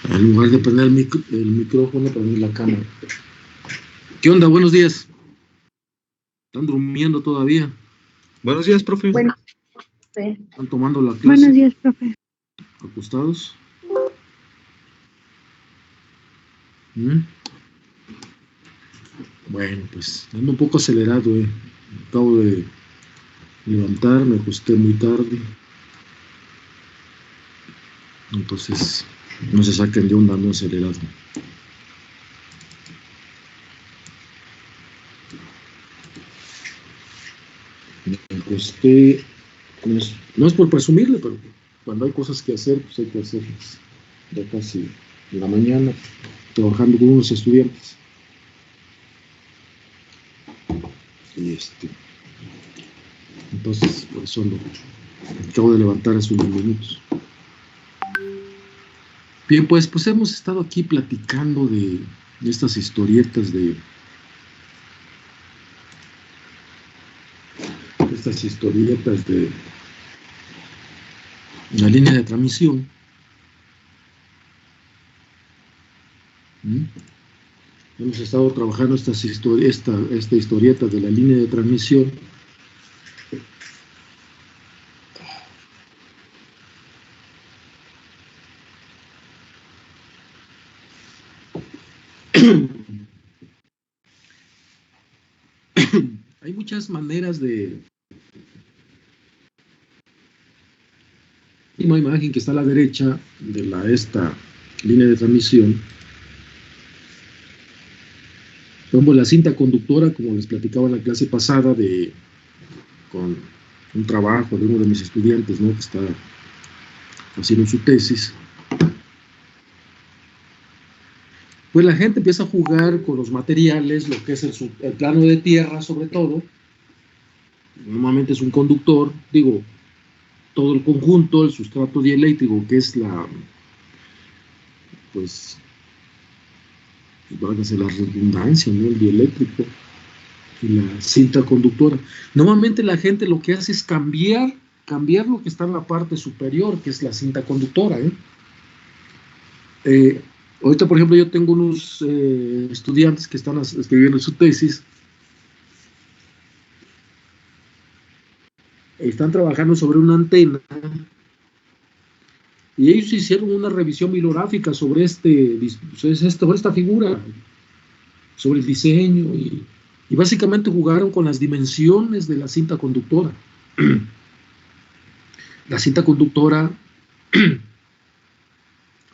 En lugar de prender el micrófono, prender la cámara. ¿Qué onda? Buenos días. ¿Están durmiendo todavía? Buenos días, profe. Bueno, ¿Están tomando la clase? buenos días, profe. ¿Acostados? Bueno, pues ando un poco acelerado, Acabo de levantar, me acosté muy tarde. Entonces, no se saquen de onda, ando acelerado. Me acosté, no es por presumirle, pero cuando hay cosas que hacer, pues hay que hacerlas. Ya casi en la mañana, trabajando con unos estudiantes. Y entonces, por eso acabo de levantar hace unos minutos. Bien, pues hemos estado aquí platicando de estas historietas de la línea de transmisión. Hemos estado trabajando esta historieta de la línea de transmisión. Hay muchas maneras de... Una imagen que está a la derecha de esta línea de transmisión. Como la cinta conductora, como les platicaba en la clase pasada, con un trabajo de uno de mis estudiantes, ¿no?, que está haciendo su tesis. Pues la gente empieza a jugar con los materiales, lo que es el plano de tierra, sobre todo. Normalmente es un conductor, todo el conjunto, el sustrato dieléctrico, que es válgase la redundancia, ¿no?, el dieléctrico, y la cinta conductora. Normalmente la gente lo que hace es cambiar lo que está en la parte superior, que es la cinta conductora. Ahorita, por ejemplo, yo tengo unos estudiantes que están escribiendo su tesis. Están trabajando sobre una antena y ellos hicieron una revisión bibliográfica sobre esta figura, sobre el diseño, y básicamente jugaron con las dimensiones de la cinta conductora. La cinta conductora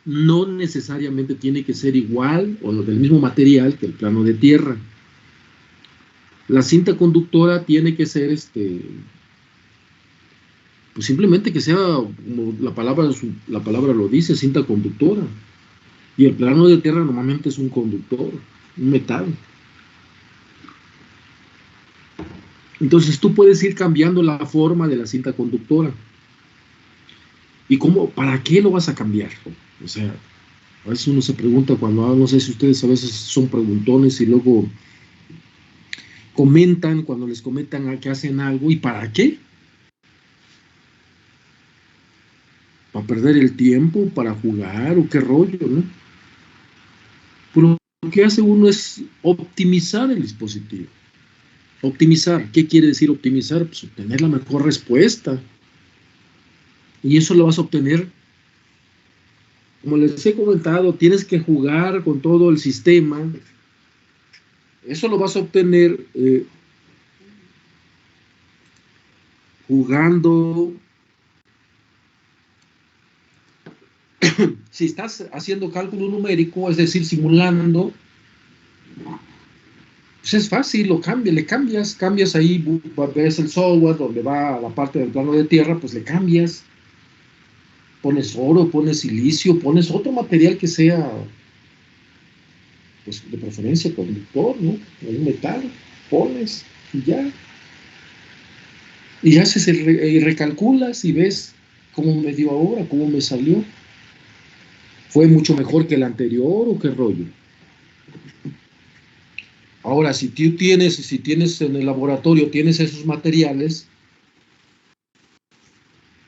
no necesariamente tiene que ser igual o del mismo material que el plano de tierra. La cinta conductora tiene que ser pues simplemente que sea, como la palabra lo dice, cinta conductora. Y el plano de tierra normalmente es un conductor, un metal. Entonces tú puedes ir cambiando la forma de la cinta conductora. ¿Y cómo? ¿Para qué lo vas a cambiar? O sea, a veces uno se pregunta cuando, no sé si ustedes a veces son preguntones y luego comentan, cuando les comentan que hacen algo, ¿y para qué? ¿Para perder el tiempo? ¿Para jugar? ¿O qué rollo, no? Pero lo que hace uno es optimizar el dispositivo. Optimizar, ¿qué quiere decir optimizar? Pues obtener la mejor respuesta. Y eso lo vas a obtener, como les he comentado, tienes que jugar con todo el sistema. Eso lo vas a obtener jugando. Si estás haciendo cálculo numérico, es decir, simulando, pues es fácil, le cambias ahí, ves el software donde va a la parte del plano de tierra, pues le cambias. Pones oro, pones silicio, pones otro material que sea, pues de preferencia conductor, ¿no? Un metal, pones y ya. Y haces y recalculas y ves cómo me dio ahora, cómo me salió. ¿Fue mucho mejor que el anterior o qué rollo? Ahora, si tienes en el laboratorio, tienes esos materiales,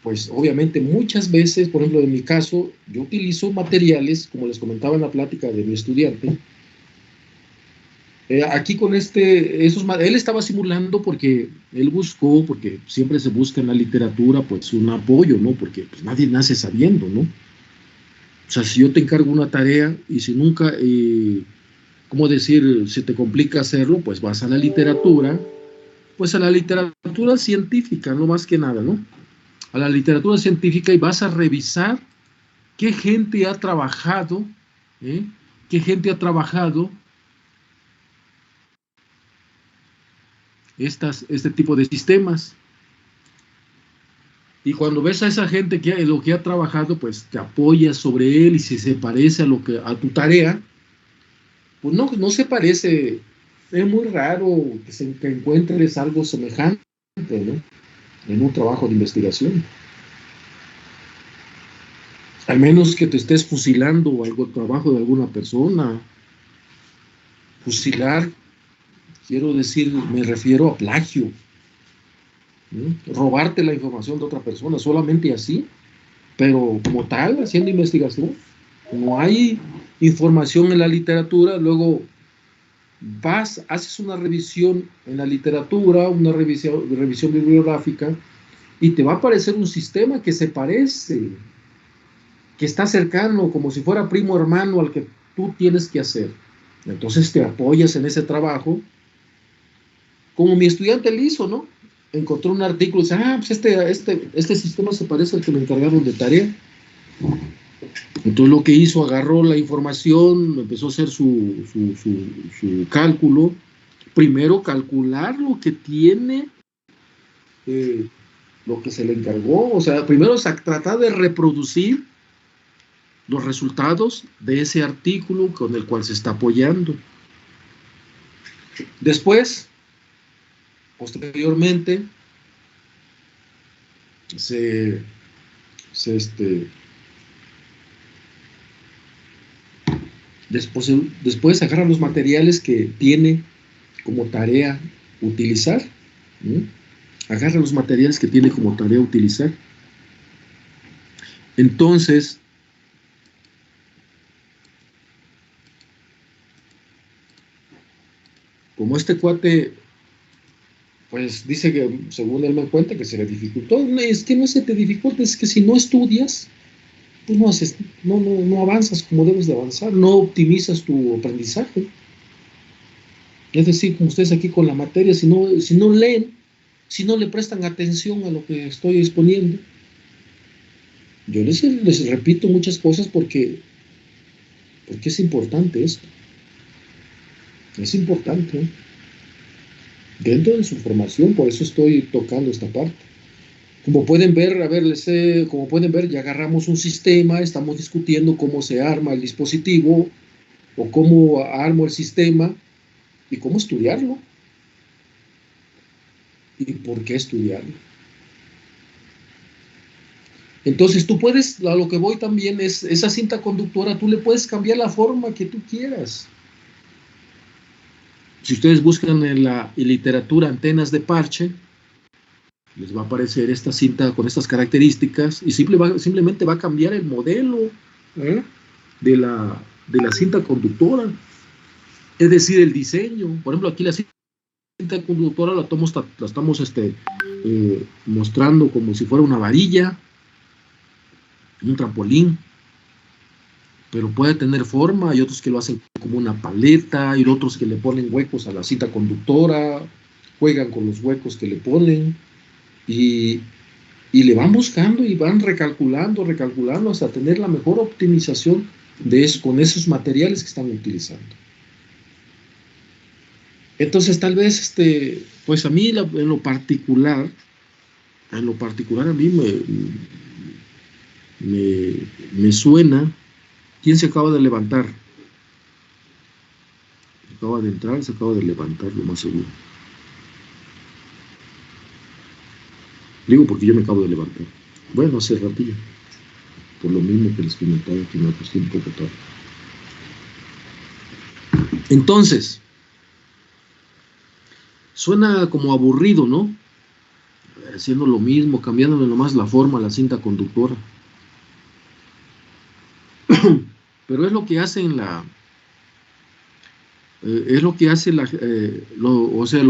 pues obviamente muchas veces, por ejemplo, en mi caso, yo utilizo materiales, como les comentaba en la plática de mi estudiante. Aquí con él estaba simulando porque él buscó, porque siempre se busca en la literatura, pues un apoyo, ¿no? Porque pues, nadie nace sabiendo, ¿no? O sea, si yo te encargo una tarea y si nunca, ¿cómo decir? Se te complica hacerlo, pues vas a la literatura, pues a la literatura científica, no más que nada, ¿no? A la literatura científica y vas a revisar qué gente ha trabajado, ¿eh? ¿Qué gente ha trabajado este tipo de sistemas? Y cuando ves a esa gente que lo que ha trabajado, pues te apoyas sobre él y si se parece a tu tarea, pues no se parece. Es muy raro que encuentres algo semejante, ¿no? En un trabajo de investigación. Al menos que te estés fusilando algo trabajo de alguna persona. Fusilar, quiero decir, me refiero a plagio, ¿no? Robarte la información de otra persona, solamente así, pero como tal, haciendo investigación, no hay información en la literatura, luego haces una revisión en la literatura, una revisión bibliográfica, y te va a aparecer un sistema que se parece, que está cercano, como si fuera primo hermano al que tú tienes que hacer. Entonces te apoyas en ese trabajo, como mi estudiante le hizo, ¿no? Encontró un artículo y dice, pues este sistema se parece al que me encargaron de tarea. Entonces lo que hizo, agarró la información, empezó a hacer su cálculo. Primero calcular lo que tiene, lo que se le encargó. O sea, primero tratar de reproducir los resultados de ese artículo con el cual se está apoyando. Después, posteriormente, después agarra los materiales que tiene como tarea utilizar, ¿no? Agarra los materiales que tiene como tarea utilizar. Entonces, como este cuate, pues dice que, según él me cuenta, que se le dificultó, es que no se te dificulta, es que si no estudias, pues no avanzas como debes de avanzar, no optimizas tu aprendizaje. Es decir, como ustedes aquí con la materia, si no leen, si no le prestan atención a lo que estoy exponiendo, yo les repito muchas cosas porque es importante esto. Es importante, ¿eh? Dentro de su formación, por eso estoy tocando esta parte. Como pueden ver, como pueden ver, ya agarramos un sistema, estamos discutiendo cómo se arma el dispositivo o cómo armo el sistema y cómo estudiarlo y por qué estudiarlo. Entonces tú puedes, a lo que voy también es, esa cinta conductora, tú le puedes cambiar la forma que tú quieras. Si ustedes buscan en la literatura antenas de parche, les va a aparecer esta cinta con estas características y simplemente va a cambiar el modelo, ¿eh? de la cinta conductora, es decir, el diseño. Por ejemplo, aquí la cinta conductora la estamos mostrando como si fuera una varilla, un trampolín, pero puede tener forma. Hay otros que lo hacen como una paleta, y otros que le ponen huecos a la cinta conductora, juegan con los huecos que le ponen, y le van buscando y van recalculando hasta tener la mejor optimización con esos materiales que están utilizando. Entonces tal vez, pues a mí en lo particular a mí me suena. ¿Quién se acaba de levantar? Se acaba de entrar, se acaba de levantar, lo más seguro. Digo porque yo me acabo de levantar. Bueno, hace ratillo. Por lo mismo que les comentaba que me acosté un poco tarde. Entonces, suena como aburrido, ¿no? haciendo lo mismo, cambiándole nomás la forma a la cinta conductora. Pero es lo que hacen es lo que hace o sea,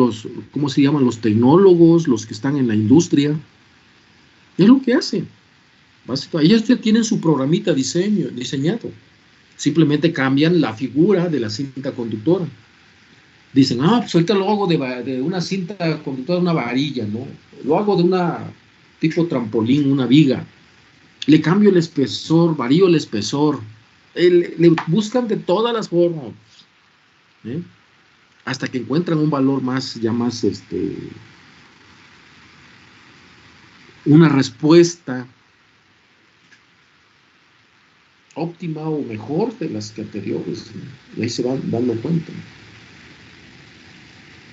¿cómo se llaman? Los tecnólogos, los que están en la industria. Es lo que hacen. Básicamente, ellos ya tienen su programita diseñado. Simplemente cambian la figura de la cinta conductora. Dicen, pues ahorita lo hago de una cinta conductora, una varilla, ¿no? Lo hago de una tipo trampolín, una viga. Le cambio el espesor, varío el espesor. Le buscan de todas las formas. Hasta que encuentran un valor más, una respuesta óptima o mejor de las que anteriores, ¿no? Y ahí se van dando cuenta.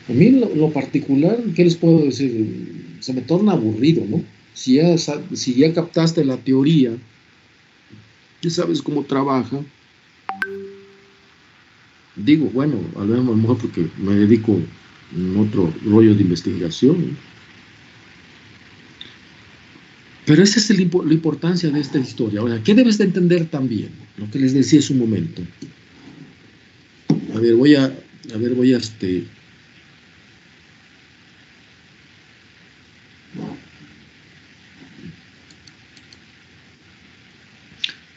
A mí en lo particular, ¿qué les puedo decir? Se me torna aburrido, ¿no? Si ya captaste la teoría, ya sabes cómo trabaja, digo, bueno, a lo mejor porque me dedico a otro rollo de investigación, ¿no? Pero esa es la importancia de esta historia. Ahora, ¿qué debes de entender también? Lo que les decía hace un momento. A ver, voy a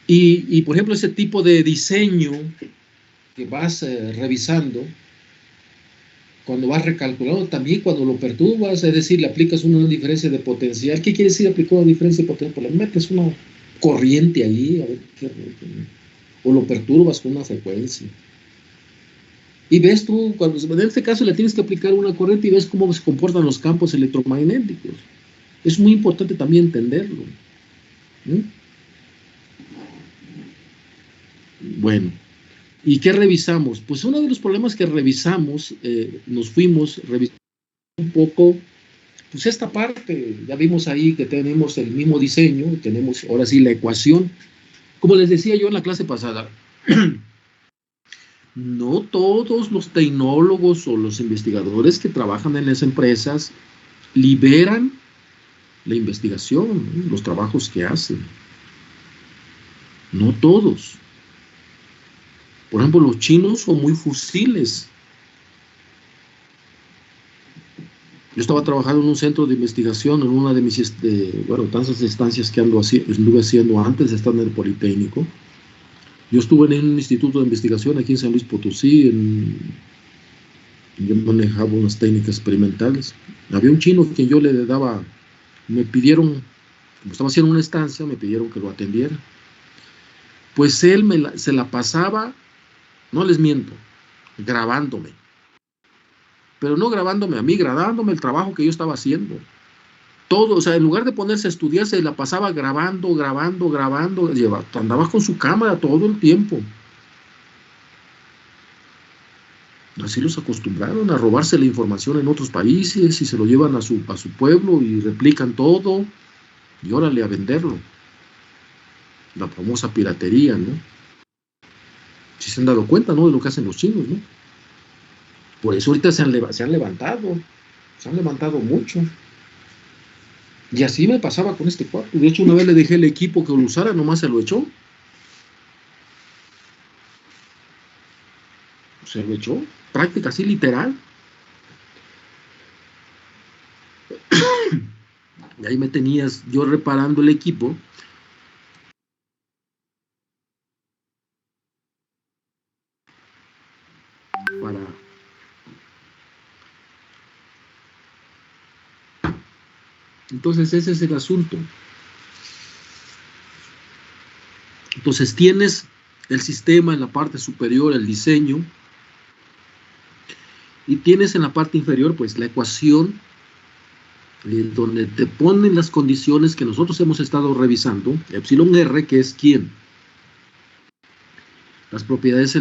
Y por ejemplo, ese tipo de diseño que vas revisando, cuando vas recalculando, también cuando lo perturbas, es decir, le aplicas una diferencia de potencial. ¿Qué quiere decir aplicar una diferencia de potencial? Pues le metes una corriente ahí, a ver o lo perturbas con una frecuencia. Y ves tú, en este caso le tienes que aplicar una corriente y ves cómo se comportan los campos electromagnéticos. Es muy importante también entenderlo. Bueno, ¿y qué revisamos? Pues uno de los problemas que revisamos, nos fuimos revisando un poco, pues esta parte, ya vimos ahí que tenemos el mismo diseño, tenemos ahora sí la ecuación. Como les decía yo en la clase pasada, no todos los tecnólogos o los investigadores que trabajan en las empresas liberan la investigación, ¿no? Los trabajos que hacen. No todos. Por ejemplo, los chinos son muy fusiles. Yo estaba trabajando en un centro de investigación, en una de mis, tantas estancias que estuve haciendo antes de estar en el Politécnico. Yo estuve en un instituto de investigación aquí en San Luis Potosí, yo manejaba unas técnicas experimentales. Había un chino que yo le daba, me pidieron, como estaba haciendo una estancia, me pidieron que lo atendiera. Pues él se la pasaba, no les miento, grabándome. Pero no grabándome a mí, grabándome el trabajo que yo estaba haciendo. Todo, o sea, en lugar de ponerse a estudiar, se la pasaba grabando, andaba con su cámara todo el tiempo. Así los acostumbraron a robarse la información en otros países y se lo llevan a su pueblo y replican todo y órale a venderlo. La famosa piratería, ¿no? Si se han dado cuenta, ¿no? De lo que hacen los chinos, ¿no? Por eso ahorita se han levantado mucho. Y así me pasaba con este cuarto. De hecho, una vez le dejé el equipo que lo usara, nomás se lo echó. Se lo echó, práctica así literal. Y ahí me tenías yo reparando el equipo. Entonces ese es el asunto. Entonces tienes el sistema en la parte superior, el diseño, y tienes en la parte inferior pues la ecuación donde te ponen las condiciones que nosotros hemos estado revisando, epsilon R, que es ¿quién? Las propiedades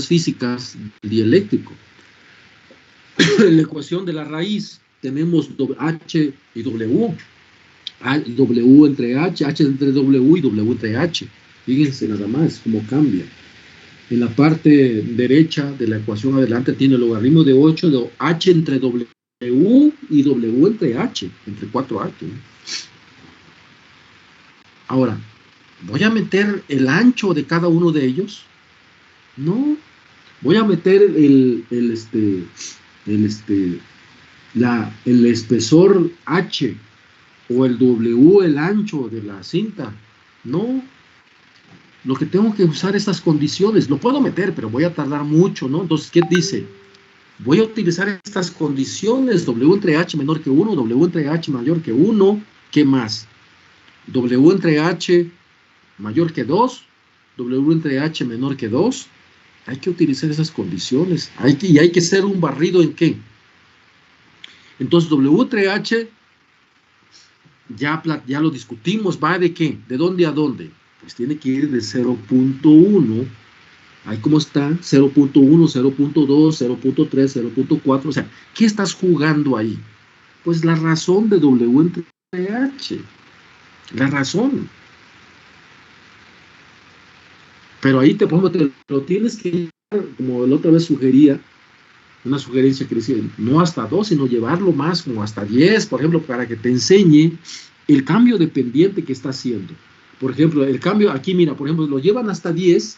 físicas del dieléctrico. En la ecuación de la raíz tenemos H y W. W entre H entre W y W entre H. Fíjense nada más cómo cambia. En la parte derecha de la ecuación adelante tiene el logaritmo de 8 de H entre W y W entre H, entre 4H, ¿no? Ahora, ¿voy a meter el ancho de cada uno de ellos? No. Voy a meter el espesor H o el W, el ancho de la cinta. No. Lo que tengo que usar estas condiciones, lo puedo meter, pero voy a tardar mucho, ¿no? Entonces, ¿qué dice? Voy a utilizar estas condiciones, W entre H menor que 1, W entre H mayor que 1, ¿qué más? W entre H mayor que 2, W entre H menor que 2. Hay que utilizar esas condiciones. Y hay que hacer un barrido en qué. Entonces, W entre H, ya lo discutimos, ¿va de qué? ¿De dónde a dónde? Pues tiene que ir de 0.1. Ahí como está, 0.1, 0.2, 0.3, 0.4. O sea, ¿qué estás jugando ahí? Pues la razón de W entre H. La razón. Pero ahí te lo tienes que, como la otra vez sugería, una sugerencia que decía, no hasta 2, sino llevarlo más, como hasta 10, por ejemplo, para que te enseñe el cambio de pendiente que está haciendo. Por ejemplo, el cambio, aquí mira, por ejemplo, lo llevan hasta 10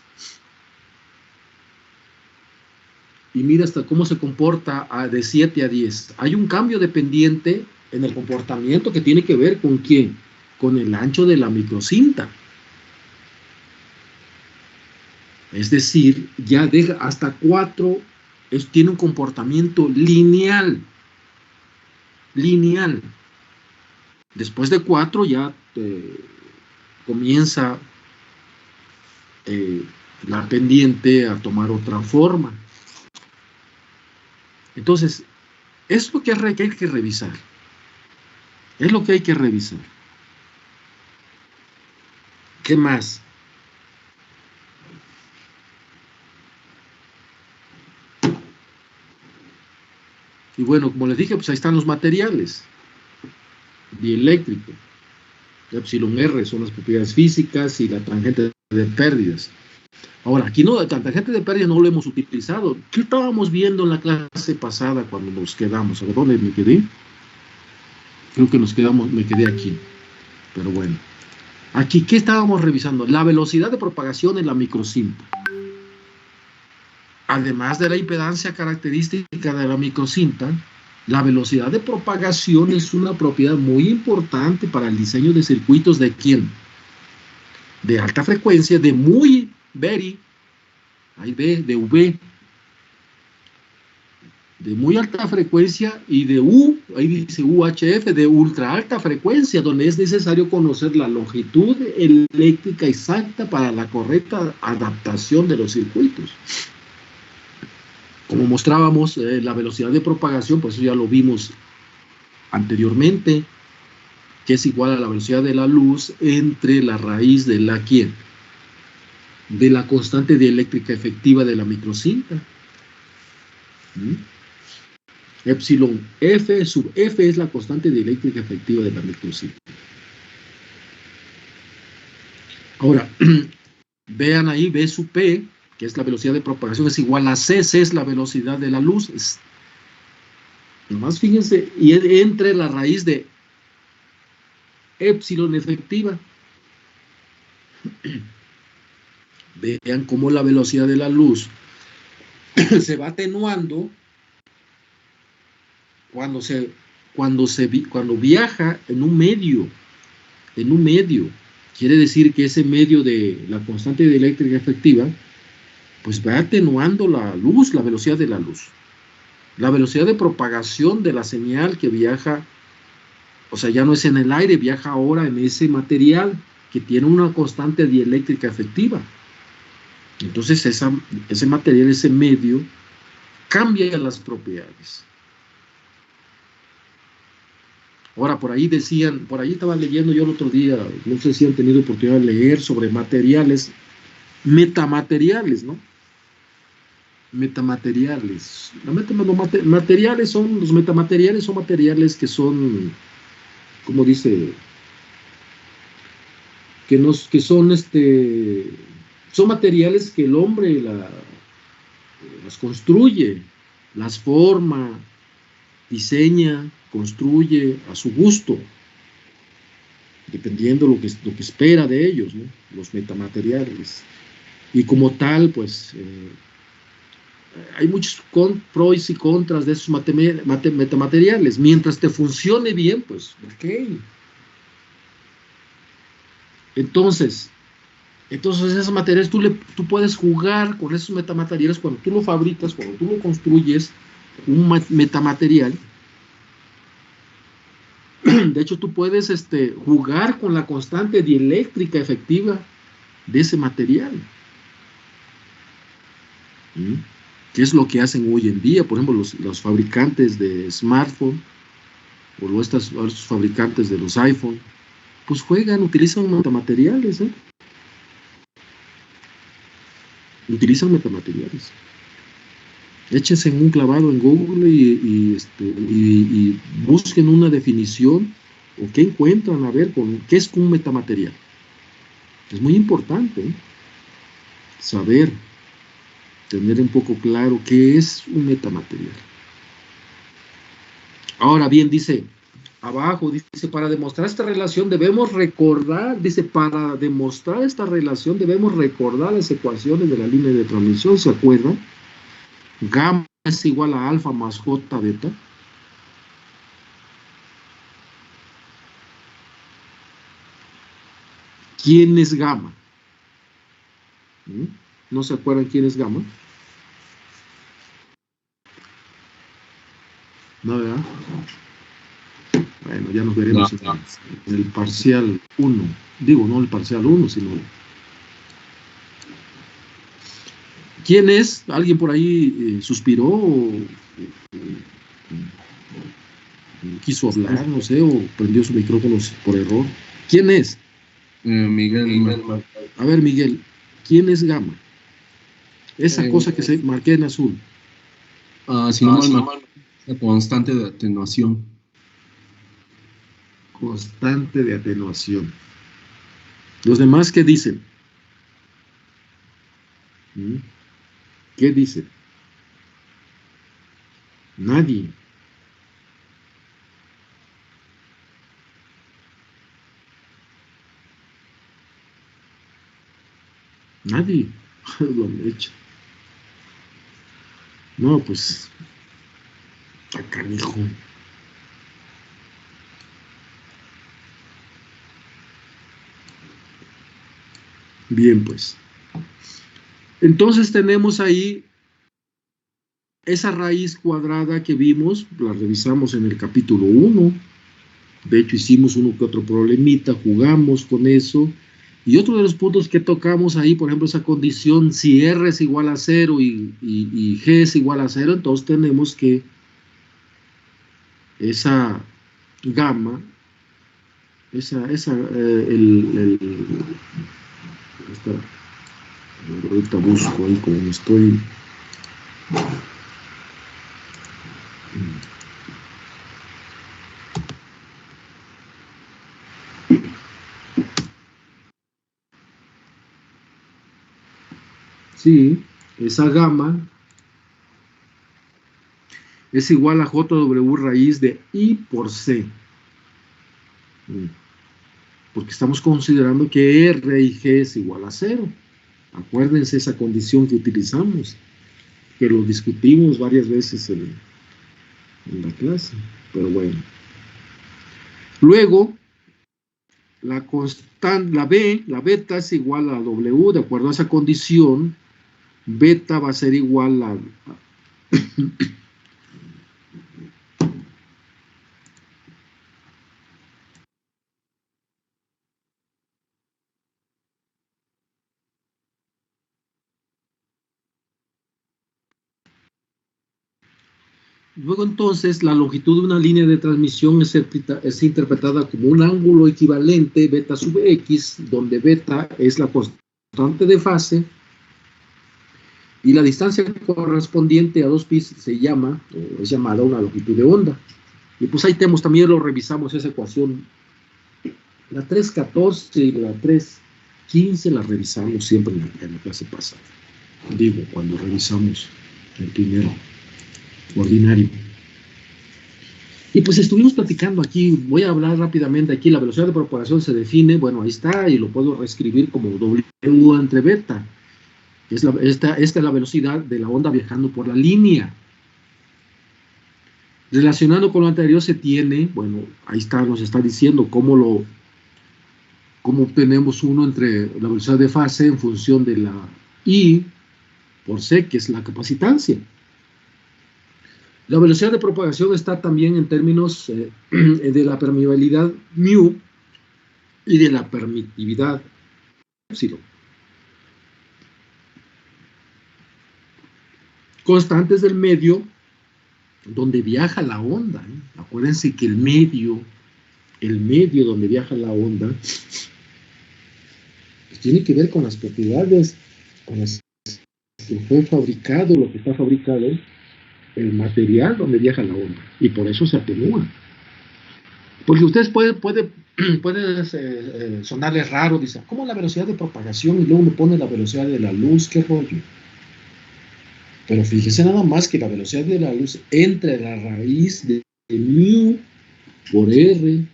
y mira hasta cómo se comporta de 7 a 10. Hay un cambio de pendiente en el comportamiento que tiene que ver con ¿quién? Con el ancho de la microcinta. Es decir, ya deja hasta 4, tiene un comportamiento lineal. Lineal. Después de 4 ya comienza la pendiente a tomar otra forma. Entonces, es lo que hay que revisar. Es lo que hay que revisar. ¿Qué más? Y bueno, como les dije, pues ahí están los materiales. Dieléctrico. Epsilon R son las propiedades físicas y la tangente de pérdidas. Ahora, aquí no, la tangente de pérdidas no lo hemos utilizado. ¿Qué estábamos viendo en la clase pasada cuando nos quedamos? ¿A dónde me quedé? Creo que me quedé aquí. Pero bueno. Aquí, ¿qué estábamos revisando? La velocidad de propagación en la microcinta. Además de la impedancia característica de la microcinta, la velocidad de propagación es una propiedad muy importante para el diseño de circuitos de ¿quién? De alta frecuencia, de muy very, ahí ve, de V, de muy alta frecuencia, y de U, ahí dice UHF, de ultra alta frecuencia, donde es necesario conocer la longitud eléctrica exacta para la correcta adaptación de los circuitos. Como mostrábamos, la velocidad de propagación, pues eso ya lo vimos anteriormente, que es igual a la velocidad de la luz entre la raíz de la ¿quién? De la constante dieléctrica efectiva de la microcinta. Epsilon F sub F es la constante dieléctrica efectiva de la microcinta. Ahora, vean ahí, V sub P, que es la velocidad de propagación, es igual a C, C es la velocidad de la luz. Nomás fíjense, y entre la raíz de epsilon efectiva. Vean cómo la velocidad de la luz se va atenuando cuando viaja en un medio. Quiere decir que ese medio de la constante dieléctrica efectiva pues va atenuando la luz, la velocidad de la luz. La velocidad de propagación de la señal que viaja, o sea, ya no es en el aire, viaja ahora en ese material que tiene una constante dieléctrica efectiva. Entonces ese material, ese medio, cambia las propiedades. Ahora, por ahí estaba leyendo yo el otro día, no sé si han tenido oportunidad de leer sobre materiales, metamateriales, ¿no? Metamateriales. Los metamateriales son materiales que son, como dice, son materiales que el hombre las construye, las forma, diseña, construye a su gusto, dependiendo lo que espera de ellos, ¿no? Los metamateriales. Y como tal, pues, hay muchos pros y contras de esos metamateriales. Mientras te funcione bien, pues, ok. Entonces esos materiales tú puedes jugar con esos metamateriales cuando tú lo fabricas, cuando tú lo construyes, un metamaterial. De hecho, tú puedes jugar con la constante dieléctrica efectiva de ese material. ¿Mm? ¿Qué es lo que hacen hoy en día? Por ejemplo, los fabricantes de smartphone o estos fabricantes de los iPhone, pues utilizan metamateriales, ¿eh? Utilizan metamateriales. Échense en un clavado en Google y busquen una definición o qué encuentran, a ver, qué es un metamaterial. Es muy importante, ¿eh? Saber, tener un poco claro qué es un metamaterial. Ahora bien, dice, abajo, dice, para demostrar esta relación debemos recordar, las ecuaciones de la línea de transmisión, ¿se acuerdan? Gamma es igual a alfa más J beta. ¿Quién es gamma? ¿No se acuerdan quién es gamma? No, ¿verdad? Bueno, ya nos veremos en el parcial 1. Digo, no el parcial 1, sino... ¿Quién es? ¿Alguien por ahí suspiró o quiso hablar, no sé, o prendió su micrófono por error? ¿Quién es? Miguel. A ver, Miguel, ¿quién es gamma? Esa cosa que se marqué en azul. Si no mal, la constante de atenuación. Constante de atenuación. ¿Los demás qué dicen? ¿Qué dicen? Nadie. Nadie lo han hecho. No, pues, acá, hijo. Bien, pues. Entonces tenemos ahí esa raíz cuadrada que vimos, la revisamos en el capítulo 1. De hecho, hicimos uno que otro problemita, jugamos con eso. Y otro de los puntos que tocamos ahí, por ejemplo, esa condición, si R es igual a 0 y G es igual a 0, entonces tenemos que esa gamma, ahorita busco ahí como estoy. Sí, esa gamma es igual a JW raíz de I por C. Porque estamos considerando que R y G es igual a 0. Acuérdense esa condición que utilizamos, que lo discutimos varias veces en la clase, pero bueno. Luego, la constante, la beta es igual a W, de acuerdo a esa condición, beta va a ser igual a Luego entonces la longitud de una línea de transmisión es interpretada como un ángulo equivalente beta sub x, donde beta es la constante de fase y la distancia correspondiente a 2 pi se llama, o es llamada una longitud de onda. Y pues ahí tenemos, también lo revisamos esa ecuación. La 314 y la 315 la revisamos siempre en la clase pasada. Digo, cuando revisamos el primero ordinario. Y pues estuvimos platicando aquí, voy a hablar rápidamente aquí, la velocidad de propagación se define, bueno, ahí está, y lo puedo reescribir como W entre beta. Esta es la velocidad de la onda viajando por la línea. Relacionando con lo anterior se tiene, bueno, ahí está, nos está diciendo cómo obtenemos uno entre la velocidad de fase en función de la I por C, que es la capacitancia. La velocidad de propagación está también en términos de la permeabilidad mu y de la permitividad epsilon. Constantes del medio donde viaja la onda. Acuérdense que el medio donde viaja la onda, pues tiene que ver con las propiedades con las que fue fabricado, lo que está fabricado, el material donde viaja la onda, y por eso se atenúa. Porque ustedes puede sonarles raro, dicen, ¿cómo la velocidad de propagación? Y luego me pone la velocidad de la luz, qué rollo. Pero fíjese nada más que la velocidad de la luz entre la raíz de mu por r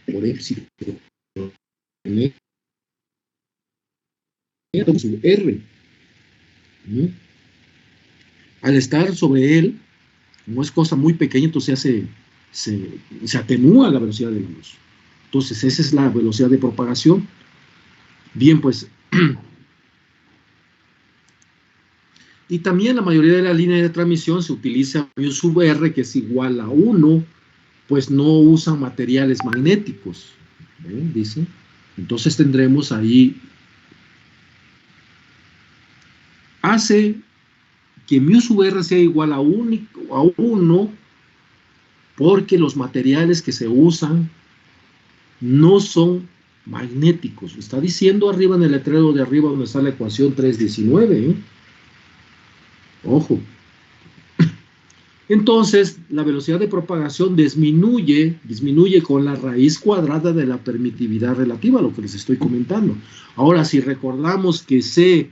por epsilon sub r. Al estar sobre él, como es cosa muy pequeña, entonces se atenúa la velocidad de la luz. Entonces esa es la velocidad de propagación. Bien, pues, y también la mayoría de las líneas de transmisión se utiliza mu sub r, que es igual a 1, pues no usan materiales magnéticos, dice. Entonces tendremos ahí, hace que mu sub r sea igual a 1, porque los materiales que se usan no son magnéticos. Está diciendo arriba en el letrero de arriba donde está la ecuación 319, Ojo. Entonces, la velocidad de propagación disminuye con la raíz cuadrada de la permitividad relativa, lo que les estoy comentando. Ahora, si recordamos que C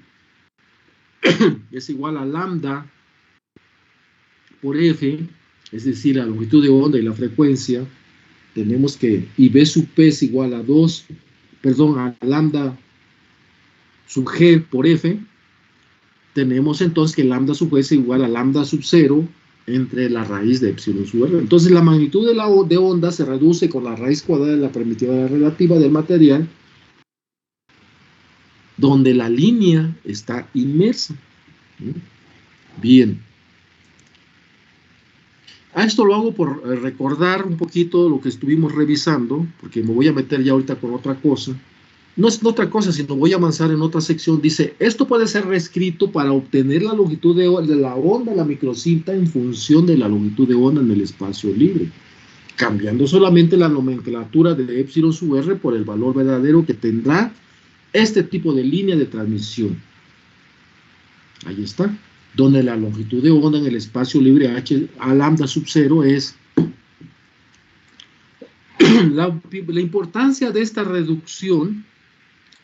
es igual a lambda por F, es decir, la longitud de onda y la frecuencia, tenemos que, y B sub P es igual a 2, perdón, a lambda sub G por F, tenemos entonces que lambda sub G es igual a lambda sub 0 entre la raíz de epsilon sub r. Entonces la magnitud de onda se reduce con la raíz cuadrada de la permitividad relativa del material, donde la línea está inmersa. Bien. Esto lo hago por recordar un poquito lo que estuvimos revisando, porque me voy a meter ya ahorita con otra cosa. No es otra cosa, sino voy a avanzar en otra sección. Dice, esto puede ser reescrito para obtener la longitud de la onda de la microcinta en función de la longitud de onda en el espacio libre, cambiando solamente la nomenclatura de epsilon sub r por el valor verdadero que tendrá este tipo de línea de transmisión. Ahí está, donde la longitud de onda en el espacio libre h a lambda sub 0 es la importancia de esta reducción.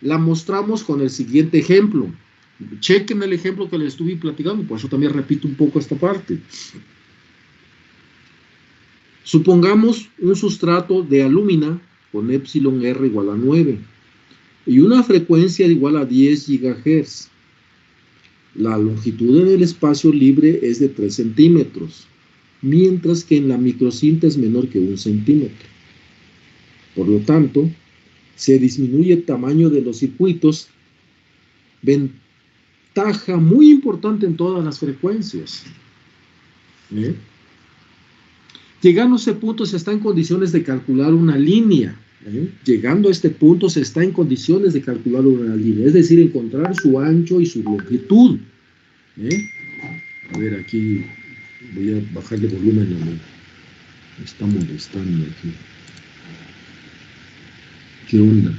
La mostramos con el siguiente ejemplo. Chequen el ejemplo que les estuve platicando, por eso también repito un poco esta parte. Supongamos un sustrato de alúmina con epsilon r igual a 9 y una frecuencia igual a 10 GHz. La longitud en el espacio libre es de 3 centímetros, mientras que en la microcinta es menor que 1 centímetro. Por lo tanto, se disminuye el tamaño de los circuitos, ventaja muy importante en todas las frecuencias. Llegando a ese punto se está en condiciones de calcular una línea. Llegando a este punto se está en condiciones de calcular una línea, es decir, encontrar su ancho y su longitud. A ver, aquí voy a bajarle volumen a mí. Me está molestando aquí. ¿Qué onda?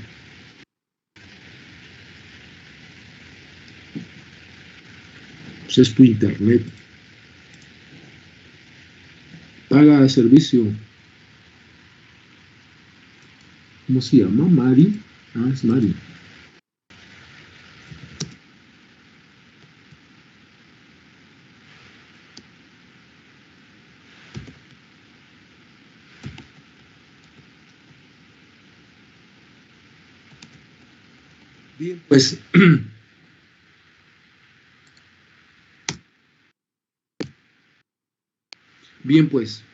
Pues es tu internet. Paga servicio. ¿Cómo se llama? Mari. Es Mari. Bien, pues bien, pues,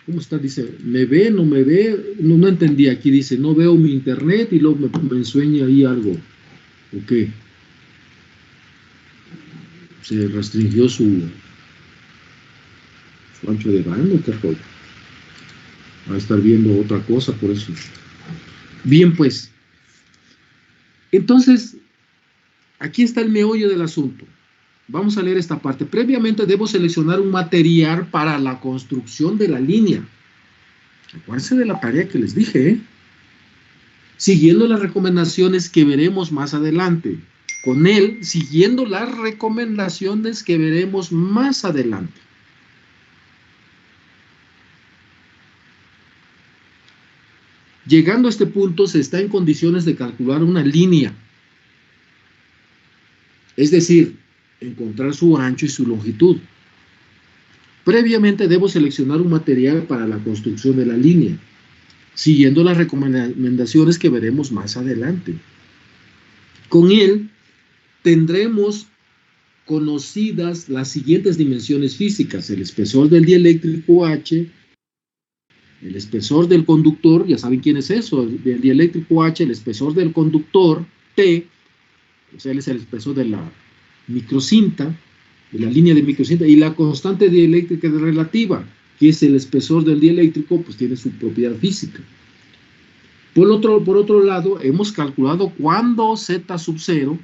¿cómo está? Dice, ¿me ve, no me ve? No, no entendí, aquí dice, no veo mi internet y luego me ensueña ahí algo. Ok, se restringió su ancho de banda, ¿qué rollo? Va a estar viendo otra cosa por eso. Bien, pues, entonces, aquí está el meollo del asunto. Vamos a leer esta parte. Previamente debo seleccionar un material para la construcción de la línea. Acuérdense de la tarea que les dije, ¿eh? Siguiendo las recomendaciones que veremos más adelante. Con él, siguiendo las recomendaciones que veremos más adelante. Llegando a este punto, se está en condiciones de calcular una línea. Es decir, encontrar su ancho y su longitud. Previamente debo seleccionar un material para la construcción de la línea, siguiendo las recomendaciones que veremos más adelante. Con él tendremos conocidas las siguientes dimensiones físicas: el espesor del dieléctrico H, el espesor del conductor, ya saben quién es eso, el dieléctrico H, el espesor del conductor T, o sea, él es el espesor de la microcinta, de la línea de microcinta, y la constante dieléctrica relativa, que es el espesor del dieléctrico, pues tiene su propiedad física. Por otro lado, hemos calculado cuándo Z sub 0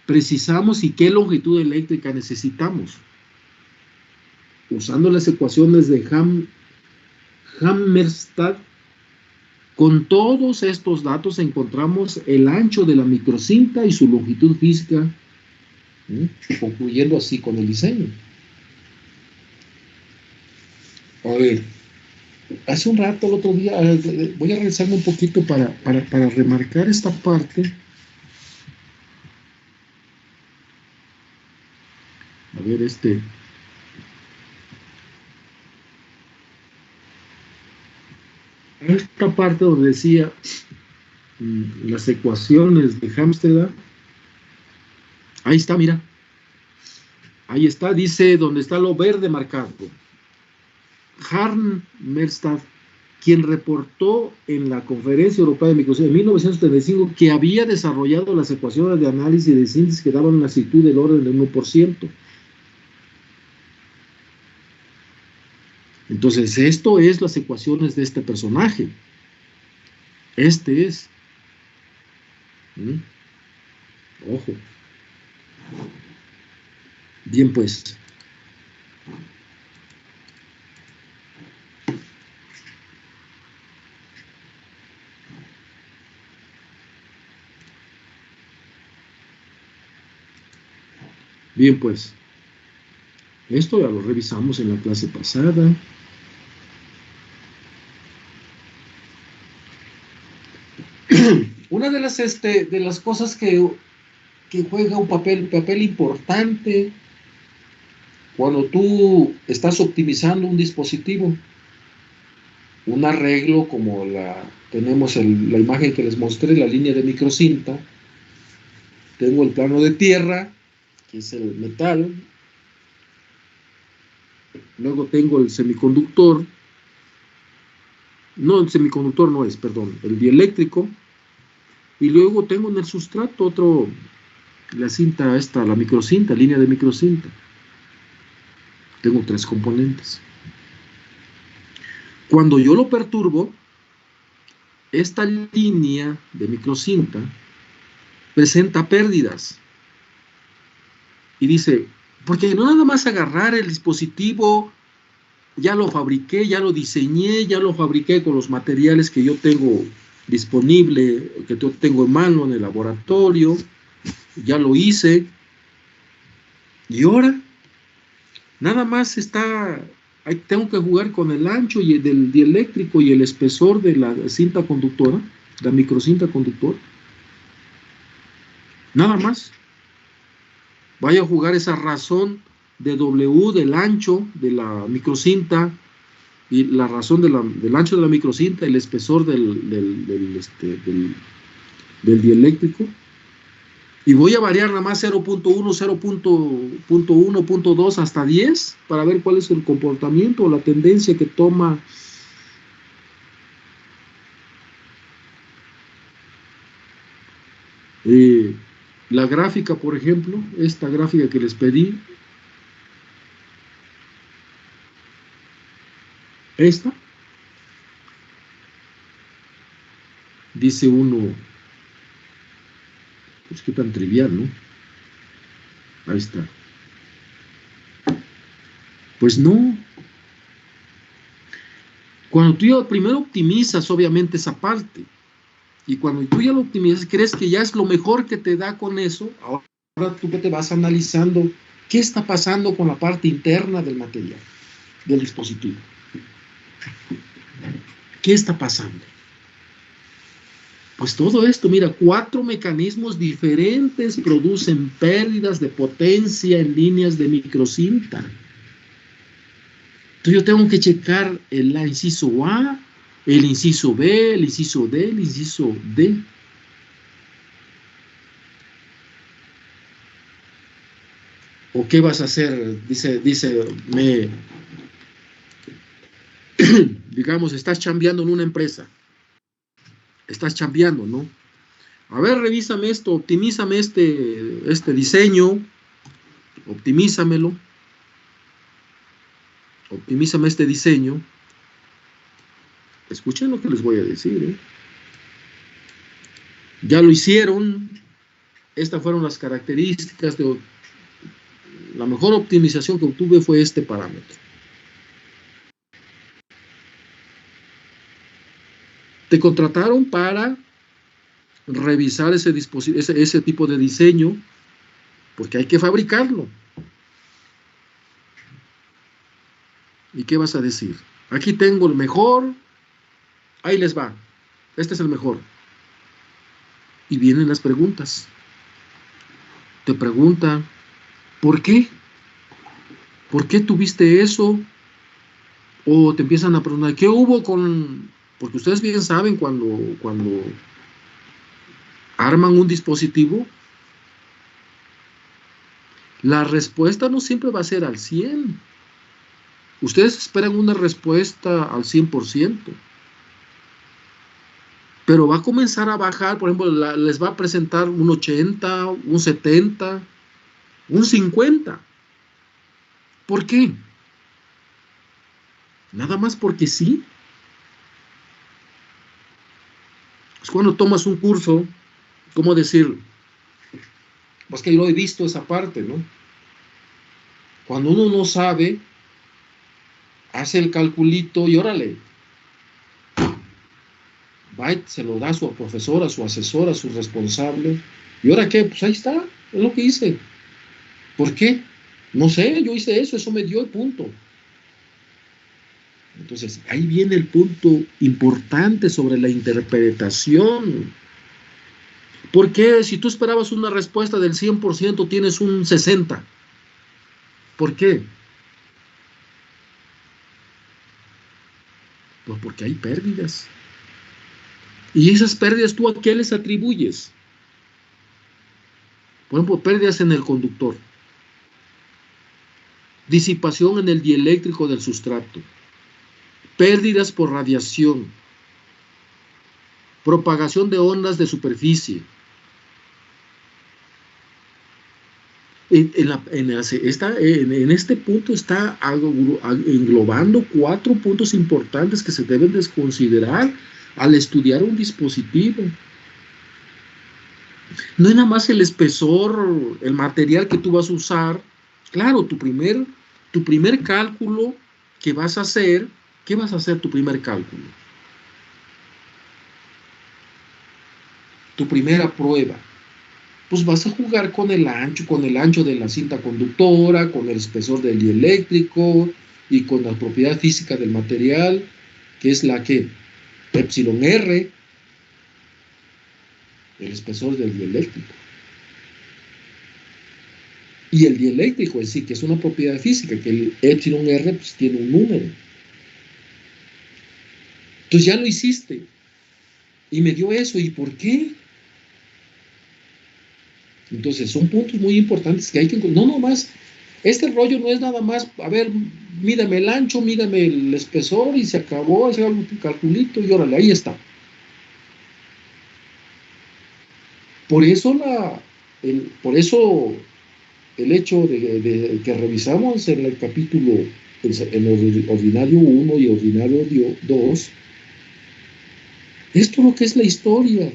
precisamos y qué longitud eléctrica necesitamos. Usando las ecuaciones de Hammerstad, con todos estos datos encontramos el ancho de la microcinta y su longitud física, concluyendo así con el diseño. A ver, hace un rato, el otro día, voy a regresarme un poquito para remarcar esta parte. A ver, esta parte donde decía las ecuaciones de Hammerstad. Ahí está, mira. Ahí está, dice, donde está lo verde marcado. Hammerstad, quien reportó en la Conferencia Europea de Microcinta en 1935 que había desarrollado las ecuaciones de análisis de síntesis que daban una actitud del orden del 1%. Entonces, esto es las ecuaciones de este personaje. Este es. Ojo. Bien, pues. Bien, pues. Esto ya lo revisamos en la clase pasada. Una de las cosas que juega un papel importante cuando tú estás optimizando un dispositivo, un arreglo como tenemos la imagen que les mostré, la línea de microcinta, tengo el plano de tierra, que es el metal, luego tengo el semiconductor, no, el semiconductor no es, perdón, el dieléctrico, y luego tengo en el sustrato la cinta esta, la microcinta, línea de microcinta. Tengo 3 componentes. Cuando yo lo perturbo, esta línea de microcinta presenta pérdidas. Y dice, porque no nada más agarrar el dispositivo, ya lo fabriqué, ya lo diseñé, ya lo fabriqué con los materiales que yo tengo disponible, que yo tengo en mano en el laboratorio, ya lo hice, y ahora nada más tengo que jugar con el ancho del dieléctrico y el espesor de la cinta conductora, la microcinta conductora, nada más. Vaya a jugar esa razón de W del ancho de la microcinta y la razón del ancho de la microcinta, el espesor del dieléctrico, y voy a variar nada más 0.1, 0.1, 0.2 hasta 10 para ver cuál es el comportamiento o la tendencia que toma la gráfica, por ejemplo, esta gráfica que les pedí, esta, dice uno, pues qué tan trivial, ¿no? Ahí está. Pues no. Cuando tú ya primero optimizas, obviamente, esa parte, y cuando tú ya lo optimizas, crees que ya es lo mejor que te da con eso, ahora tú te vas analizando qué está pasando con la parte interna del material, del dispositivo. ¿Qué está pasando? Pues todo esto, mira, 4 mecanismos diferentes producen pérdidas de potencia en líneas de microcinta. Entonces yo tengo que checar el inciso A, el inciso B, el inciso D, el inciso D. ¿O qué vas a hacer? Dice, digamos, estás chambeando en una empresa. Estás chambeando, ¿no? A ver, revísame esto, optimízame este diseño, optimízamelo, optimízame este diseño. Escuchen lo que les voy a decir, ¿eh? Ya lo hicieron, estas fueron las características la mejor optimización que obtuve fue este parámetro. Te contrataron para revisar ese tipo de diseño, porque hay que fabricarlo. ¿Y qué vas a decir? Aquí tengo el mejor, ahí les va, este es el mejor. Y vienen las preguntas. Te preguntan, ¿por qué? ¿Por qué tuviste eso? O te empiezan a preguntar, ¿qué hubo con...? Porque ustedes bien saben cuando arman un dispositivo, la respuesta no siempre va a ser al 100. Ustedes esperan una respuesta al 100%, pero va a comenzar a bajar. Por ejemplo, les va a presentar un 80, un 70, un 50. ¿Por qué? Nada más porque sí. Es cuando tomas un curso, ¿cómo decirlo? Pues que yo he visto esa parte, ¿no? Cuando uno no sabe, hace el calculito y órale, va y se lo da a su profesor, a su asesor, a su responsable. ¿Y ahora qué? Pues ahí está, es lo que hice. ¿Por qué? No sé, yo hice eso me dio el punto. Entonces, ahí viene el punto importante sobre la interpretación. ¿Por qué si tú esperabas una respuesta del 100% tienes un 60%? ¿Por qué? Pues porque hay pérdidas. ¿Y esas pérdidas tú a qué les atribuyes? Por ejemplo, pérdidas en el conductor, disipación en el dieléctrico del sustrato, pérdidas por radiación, propagación de ondas de superficie. En este punto está englobando 4 puntos importantes que se deben desconsiderar al estudiar un dispositivo. No es nada más el espesor, el material que tú vas a usar. Claro, tu primer cálculo que vas a hacer, ¿qué vas a hacer tu primer cálculo? Tu primera prueba. Pues vas a jugar con el ancho de la cinta conductora, con el espesor del dieléctrico y con la propiedad física del material, que es la que epsilon R, el espesor del dieléctrico. Y el dieléctrico en sí, que es una propiedad física, que el epsilon R pues, tiene un número. Entonces ya lo hiciste. Y me dio eso. ¿Y por qué? Entonces son puntos muy importantes que hay que encontrar. No nomás, este rollo no es nada más, a ver, mídame el ancho, mídame el espesor y se acabó, hace algo tu calculito y órale, ahí está. Por eso por eso el hecho de que revisamos en el capítulo, en el ordinario 1 y ordinario 2, esto es lo que es la historia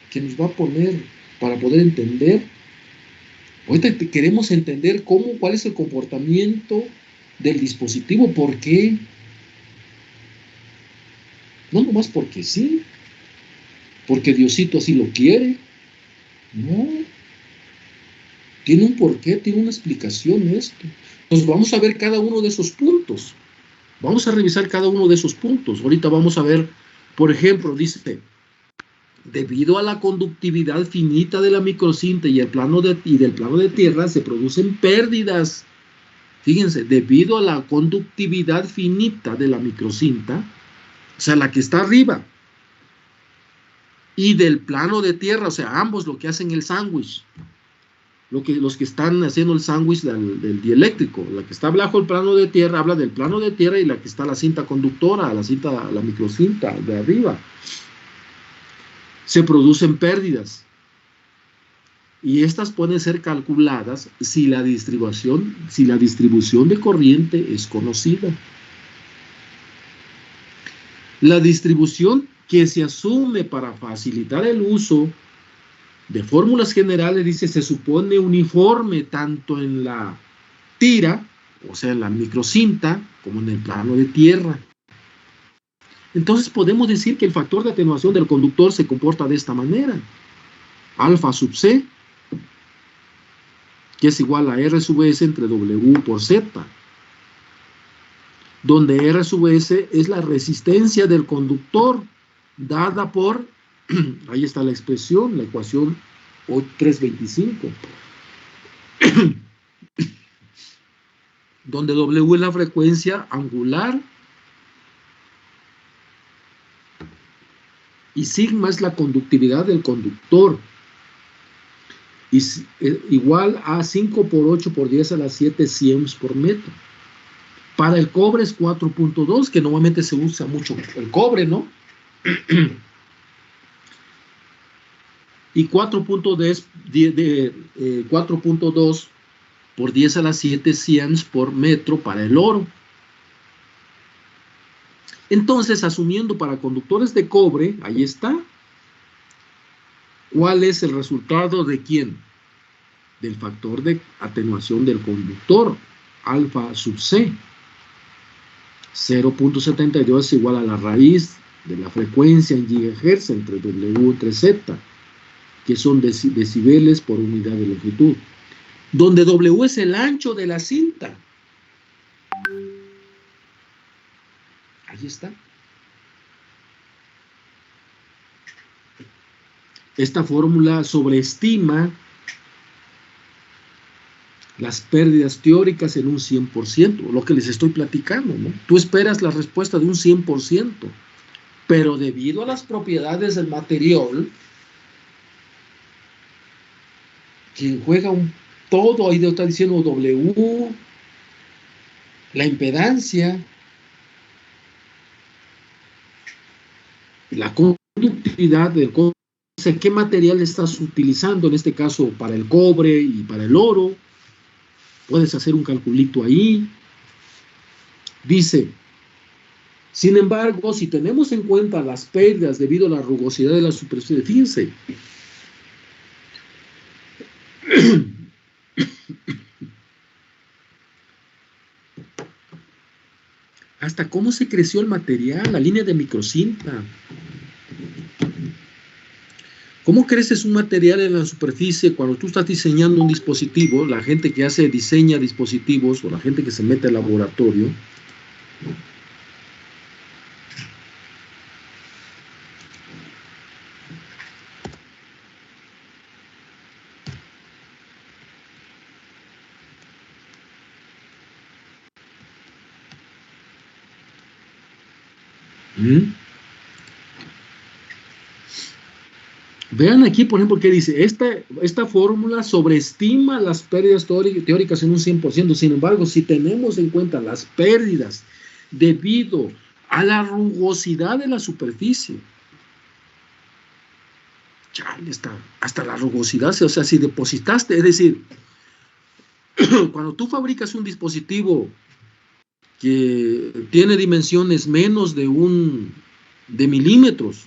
que nos va a poner para poder entender. Ahorita queremos entender cuál es el comportamiento del dispositivo, por qué, no nomás porque sí, porque Diosito así lo quiere, no, tiene un porqué, tiene una explicación esto. Entonces vamos a ver cada uno de esos puntos, vamos a revisar cada uno de esos puntos. Ahorita vamos a ver, por ejemplo, dice, debido a la conductividad finita de la microcinta y del plano de tierra se producen pérdidas. Fíjense, debido a la conductividad finita de la microcinta, o sea, la que está arriba, y del plano de tierra, o sea, ambos lo que hacen el sándwich, los que están haciendo el sándwich del dieléctrico, la que está bajo el plano de tierra habla del plano de tierra y la que está la cinta conductora, la microcinta de arriba. Se producen pérdidas y estas pueden ser calculadas si la distribución de corriente es conocida. La distribución que se asume para facilitar el uso de fórmulas generales, dice, se supone uniforme tanto en la tira, o sea, en la microcinta, como en el plano de tierra. Entonces podemos decir que el factor de atenuación del conductor se comporta de esta manera. Alfa sub C, que es igual a R sub S entre W por Z, donde R sub S es la resistencia del conductor, dada por, ahí está la expresión, la ecuación 325, donde W es la frecuencia angular y sigma es la conductividad del conductor, y igual a 5 por 8 por 10 a la 7 siems por metro. Para el cobre es 4.2, que normalmente se usa mucho el cobre, ¿no? Y 4.2 por 10 a la 7 siems por metro para el oro. Entonces, asumiendo para conductores de cobre, ahí está, ¿cuál es el resultado de quién? Del factor de atenuación del conductor, alfa sub C. 0.72 es igual a la raíz de la frecuencia en gigahertz entre W entre Z, que son decibeles por unidad de longitud, donde W es el ancho de la cinta. Ahí está. Esta fórmula sobreestima las pérdidas teóricas en un 100%, lo que les estoy platicando, ¿no? Tú esperas la respuesta de un 100%, pero debido a las propiedades del material, quien juega todo, ahí está diciendo W, la impedancia, la conductividad del cobre, qué material estás utilizando, en este caso para el cobre y para el oro, puedes hacer un calculito ahí. Dice, sin embargo, si tenemos en cuenta las pérdidas debido a la rugosidad de la superficie, fíjense, hasta cómo se creció el material, la línea de microcinta. ¿Cómo creces un material en la superficie cuando tú estás diseñando un dispositivo? La gente que diseña dispositivos o la gente que se mete al laboratorio, Vean aquí, por ejemplo, que dice, esta fórmula sobreestima las pérdidas teóricas en un 100%. Sin embargo, si tenemos en cuenta las pérdidas debido a la rugosidad de la superficie, chale, hasta la rugosidad, o sea, si depositaste, es decir, cuando tú fabricas un dispositivo que tiene dimensiones menos de milímetros,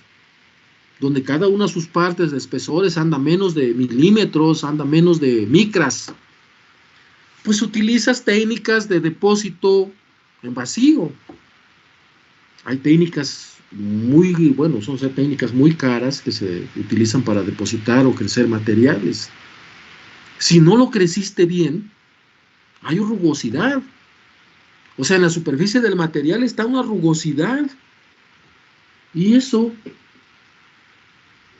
donde cada una de sus partes de espesores anda menos de milímetros, anda menos de micras, pues utilizas técnicas de depósito en vacío. Hay técnicas son técnicas muy caras que se utilizan para depositar o crecer materiales. Si no lo creciste bien, hay rugosidad. O sea, en la superficie del material está una rugosidad. Y eso,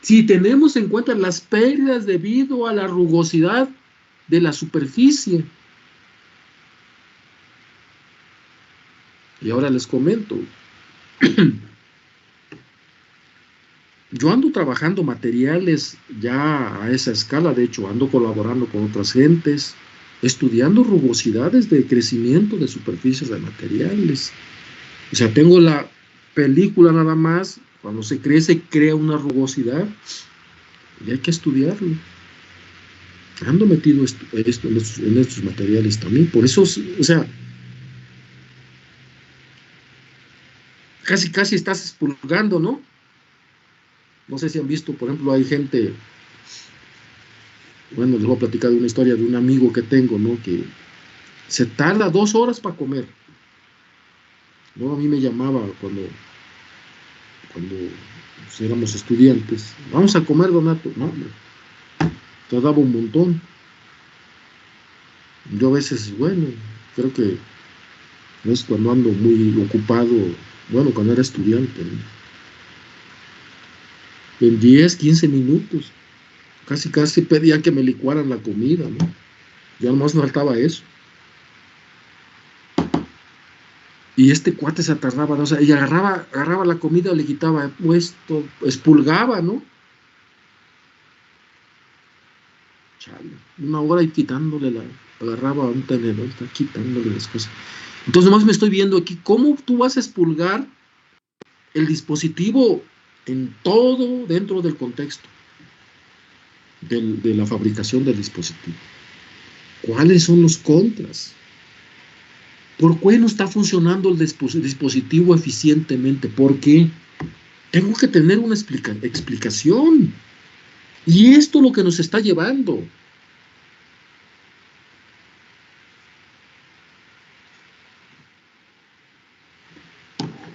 si tenemos en cuenta las pérdidas debido a la rugosidad de la superficie. Y ahora les comento. Yo ando trabajando materiales ya a esa escala, de hecho ando colaborando con otras gentes, estudiando rugosidades de crecimiento de superficies de materiales. O sea, tengo la película nada más, cuando se crece crea una rugosidad y hay que estudiarlo. Ando metido en estos materiales también, por eso, o sea, casi estás expurgando, ¿no? No sé si han visto, por ejemplo, hay gente, bueno, les voy a platicar de una historia de un amigo que tengo, ¿no? Que se tarda 2 horas para comer. ¿No? A mí me llamaba cuando pues, éramos estudiantes. Vamos a comer, Donato. No, tardaba un montón. Yo a veces, bueno, creo que es cuando ando muy ocupado, bueno, cuando era estudiante, ¿no? En 10, 15 minutos. Casi pedía que me licuaran la comida, ¿no? Ya nomás no faltaba eso. Y este cuate se tardaba, ¿no? O sea, y agarraba la comida, le quitaba puesto, expulgaba, ¿no? Chale, 1 hora y agarraba un tenedor, está quitándole las cosas. Entonces nomás me estoy viendo aquí, ¿cómo tú vas a expulgar el dispositivo en todo dentro del contexto de la fabricación del dispositivo? ¿Cuáles son los contras? ¿Por qué no está funcionando el dispositivo eficientemente? ¿Por qué? Tengo que tener una explicación. Y esto es lo que nos está llevando.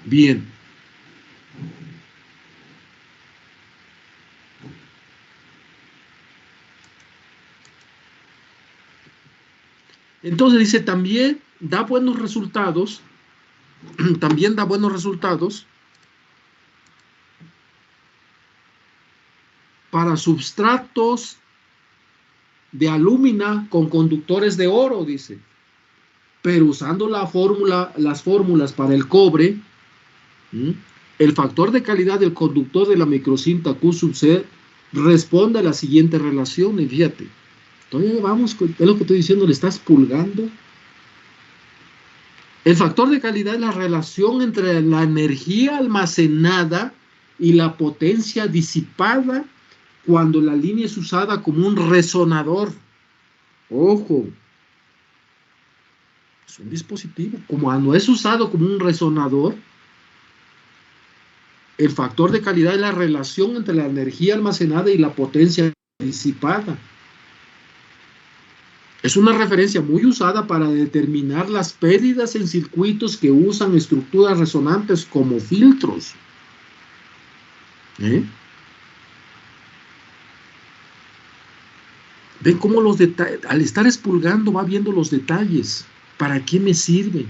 Bien. Entonces dice, también da buenos resultados para substratos de alúmina con conductores de oro, dice. Pero usando las fórmulas para el cobre, el factor de calidad del conductor de la microcinta Q sub C responde a la siguiente relación, y fíjate, todavía vamos, es lo que estoy diciendo, le estás pulgando. El factor de calidad es la relación entre la energía almacenada y la potencia disipada cuando la línea es usada como un resonador. Ojo, es un dispositivo. Como no es usado como un resonador, el factor de calidad es la relación entre la energía almacenada y la potencia disipada. Es una referencia muy usada para determinar las pérdidas en circuitos que usan estructuras resonantes como filtros. Ven cómo los detalles, al estar expulgando va viendo los detalles. ¿Para qué me sirve?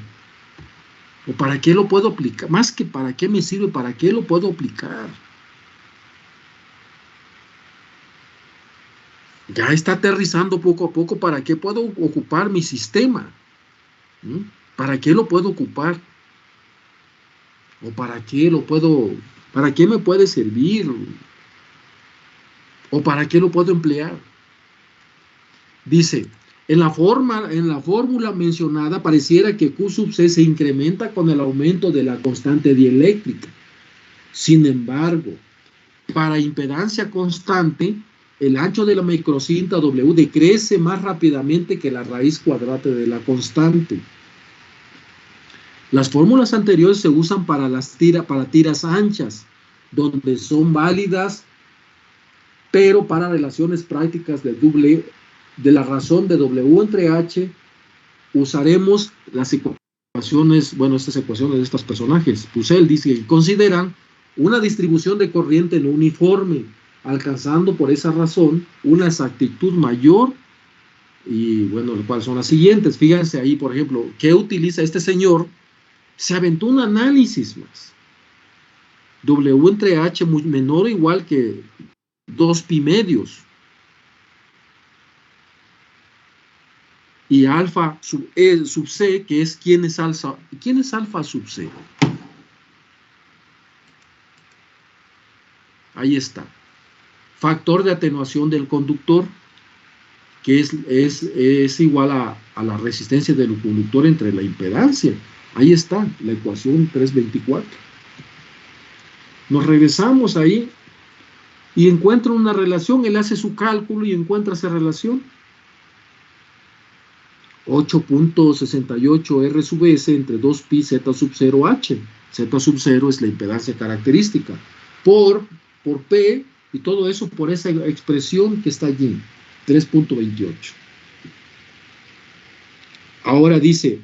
¿O para qué lo puedo aplicar? Más que para qué me sirve, ¿para qué lo puedo aplicar? Ya está aterrizando poco a poco. ¿Para qué puedo ocupar mi sistema? ¿Para qué lo puedo ocupar? ¿O para qué me puede servir? ¿O para qué lo puedo emplear? Dice, en la fórmula mencionada pareciera que Q sub C se incrementa con el aumento de la constante dieléctrica. Sin embargo, para impedancia constante, el ancho de la microcinta W decrece más rápidamente que la raíz cuadrada de la constante. Las fórmulas anteriores se usan para tiras anchas, donde son válidas, pero para relaciones prácticas de la razón de W entre H, usaremos las ecuaciones, bueno, estas ecuaciones de estos personajes. Pucel dice que consideran una distribución de corriente no uniforme, alcanzando por esa razón una exactitud mayor, y bueno, cuáles son las siguientes. Fíjense ahí, por ejemplo, ¿qué utiliza este señor? Se aventó un análisis más. W entre H menor o igual que 2 pi medios. Y alfa sub C, que es ¿quién es alfa sub C? Ahí está. Factor de atenuación del conductor, que es igual a la resistencia del conductor entre la impedancia. Ahí está, la ecuación 324. Nos regresamos ahí y encuentra una relación. Él hace su cálculo y encuentra esa relación. 8.68 R sub S entre 2 pi Z sub 0 H. Z sub 0 es la impedancia característica. Por P, y todo eso por esa expresión que está allí, 3.28. Ahora dice,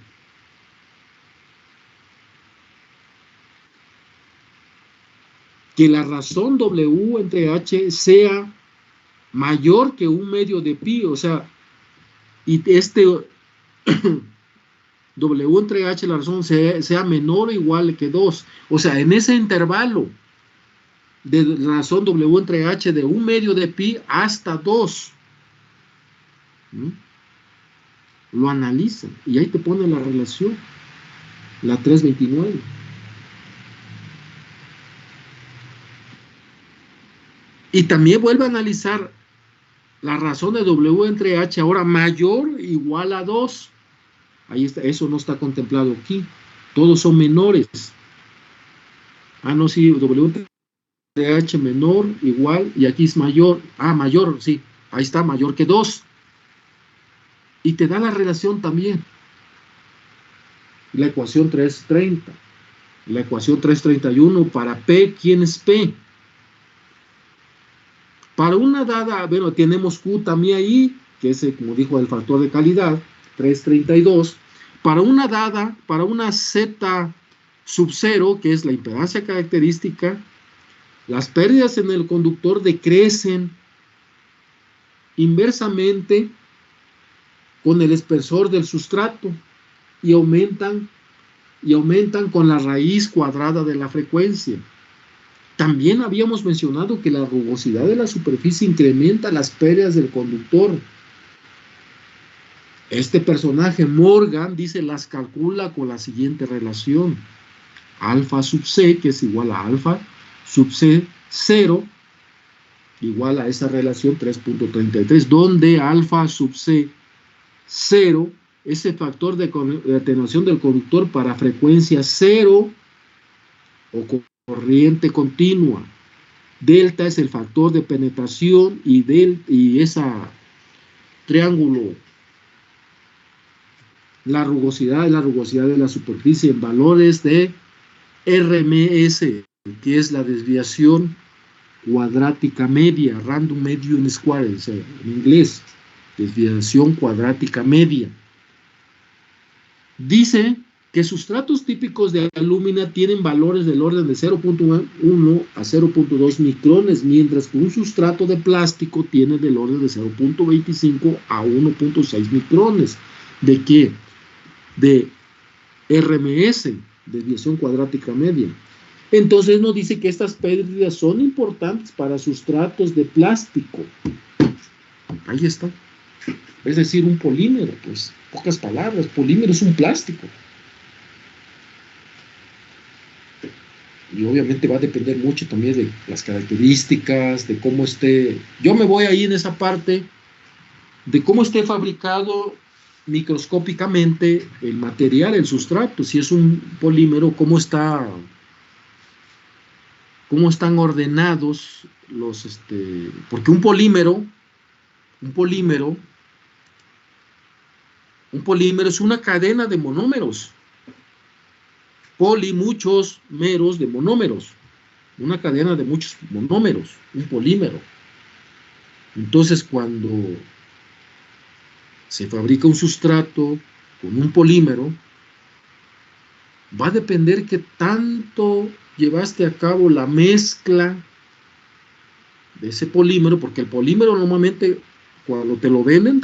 que la razón W entre H sea mayor que 1/2 de pi, o sea, y este W entre H, la razón sea menor o igual que 2, o sea, en ese intervalo de razón W entre H de 1/2 de pi hasta 2, lo analiza y ahí te pone la relación, la 329. Y también vuelve a analizar la razón de W entre H ahora mayor o igual a 2. Ahí está, eso no está contemplado aquí. Todos son menores. Ah, no, sí, W entre H menor, igual, y aquí es mayor. Ah, mayor, sí. Ahí está, mayor que 2. Y te da la relación también. La ecuación 330. La ecuación 331 para P, ¿quién es P? Para una dada, bueno, tenemos Q también ahí, que es, como dijo, el factor de calidad, 332. Para una dada, para una Z sub 0, que es la impedancia característica, las pérdidas en el conductor decrecen inversamente con el espesor del sustrato y aumentan con la raíz cuadrada de la frecuencia. También habíamos mencionado que la rugosidad de la superficie incrementa las pérdidas del conductor. Este personaje, Morgan, dice, las calcula con la siguiente relación. Alfa sub C, que es igual a alfa sub C 0, igual a esa relación 3.33, donde alfa sub C 0 es el factor de atenuación del conductor para frecuencia 0 o corriente continua. Delta es el factor de penetración y esa triángulo, la rugosidad de la superficie en valores de RMS, que es la desviación cuadrática media, random median square, o sea, en inglés, desviación cuadrática media. Dice que sustratos típicos de alúmina tienen valores del orden de 0.1 a 0.2 micrones, mientras que un sustrato de plástico tiene del orden de 0.25 a 1.6 micrones. ¿De qué? De RMS, desviación cuadrática media. Entonces nos dice que estas pérdidas son importantes para sustratos de plástico. Ahí está. Es decir, un polímero, pues, pocas palabras, polímero es un plástico. y obviamente va a depender mucho también de las características, de cómo esté. Yo me voy ahí en esa parte de cómo esté fabricado microscópicamente el material, el sustrato, si es un polímero, cómo están ordenados porque un polímero, un polímero es una cadena de monómeros, muchos meros de monómeros, una cadena de muchos monómeros, un polímero. Entonces, cuando se fabrica un sustrato con un polímero, va a depender qué tanto llevaste a cabo la mezcla de ese polímero, porque el polímero normalmente cuando te lo venden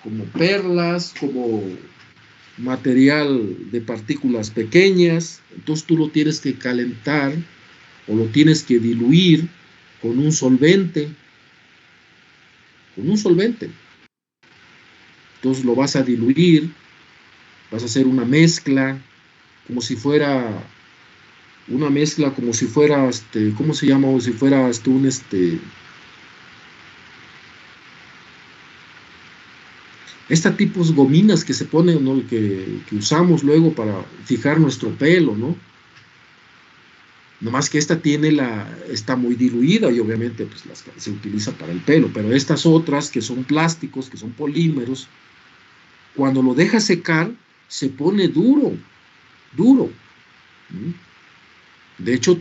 como perlas, como material de partículas pequeñas, entonces tú lo tienes que calentar o lo tienes que diluir con un solvente, entonces lo vas a diluir, vas a hacer una mezcla, como si fuera ¿cómo se llama? O si fuera esta tipos gominas que se ponen, ¿no? que usamos luego para fijar nuestro pelo, ¿no? Nomás que está muy diluida y obviamente pues, se utiliza para el pelo, pero estas otras que son plásticos, que son polímeros, cuando lo dejas secar, se pone duro. De hecho,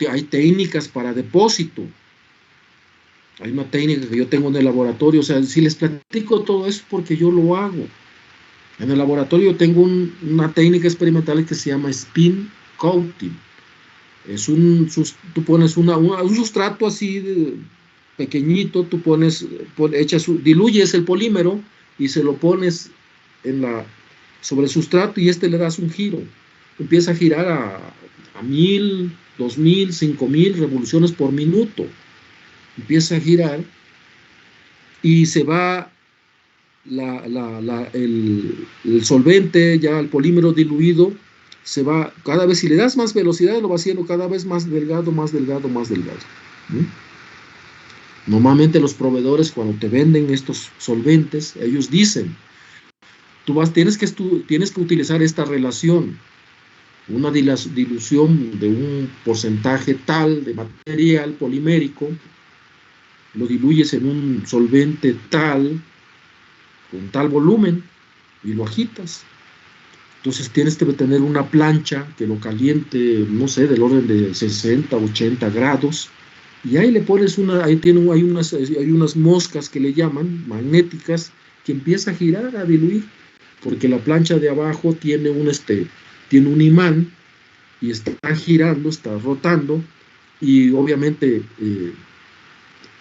hay técnicas para depósito. Hay una técnica que yo tengo en el laboratorio, o sea, si les platico todo eso porque yo lo hago. En el laboratorio tengo una técnica experimental que se llama spin coating. Tú pones un sustrato así pequeñito, diluyes el polímero y se lo pones sobre el sustrato y le das un giro. Empieza a girar a 1000, 2000, 5000 revoluciones por minuto. Empieza a girar y se va el solvente, ya el polímero diluido, se va, cada vez si le das más velocidad, lo va haciendo cada vez más delgado, más delgado, más delgado. Normalmente los proveedores cuando te venden estos solventes, ellos dicen, tienes que utilizar esta relación, una dilución de un porcentaje tal de material polimérico, lo diluyes en un solvente tal, con tal volumen, y lo agitas. Entonces tienes que tener una plancha que lo caliente, no sé, del orden de 60, 80 grados, y ahí le pones hay unas moscas que le llaman, magnéticas, que empieza a girar, a diluir, porque la plancha de abajo tiene un imán, y está girando, está rotando, y obviamente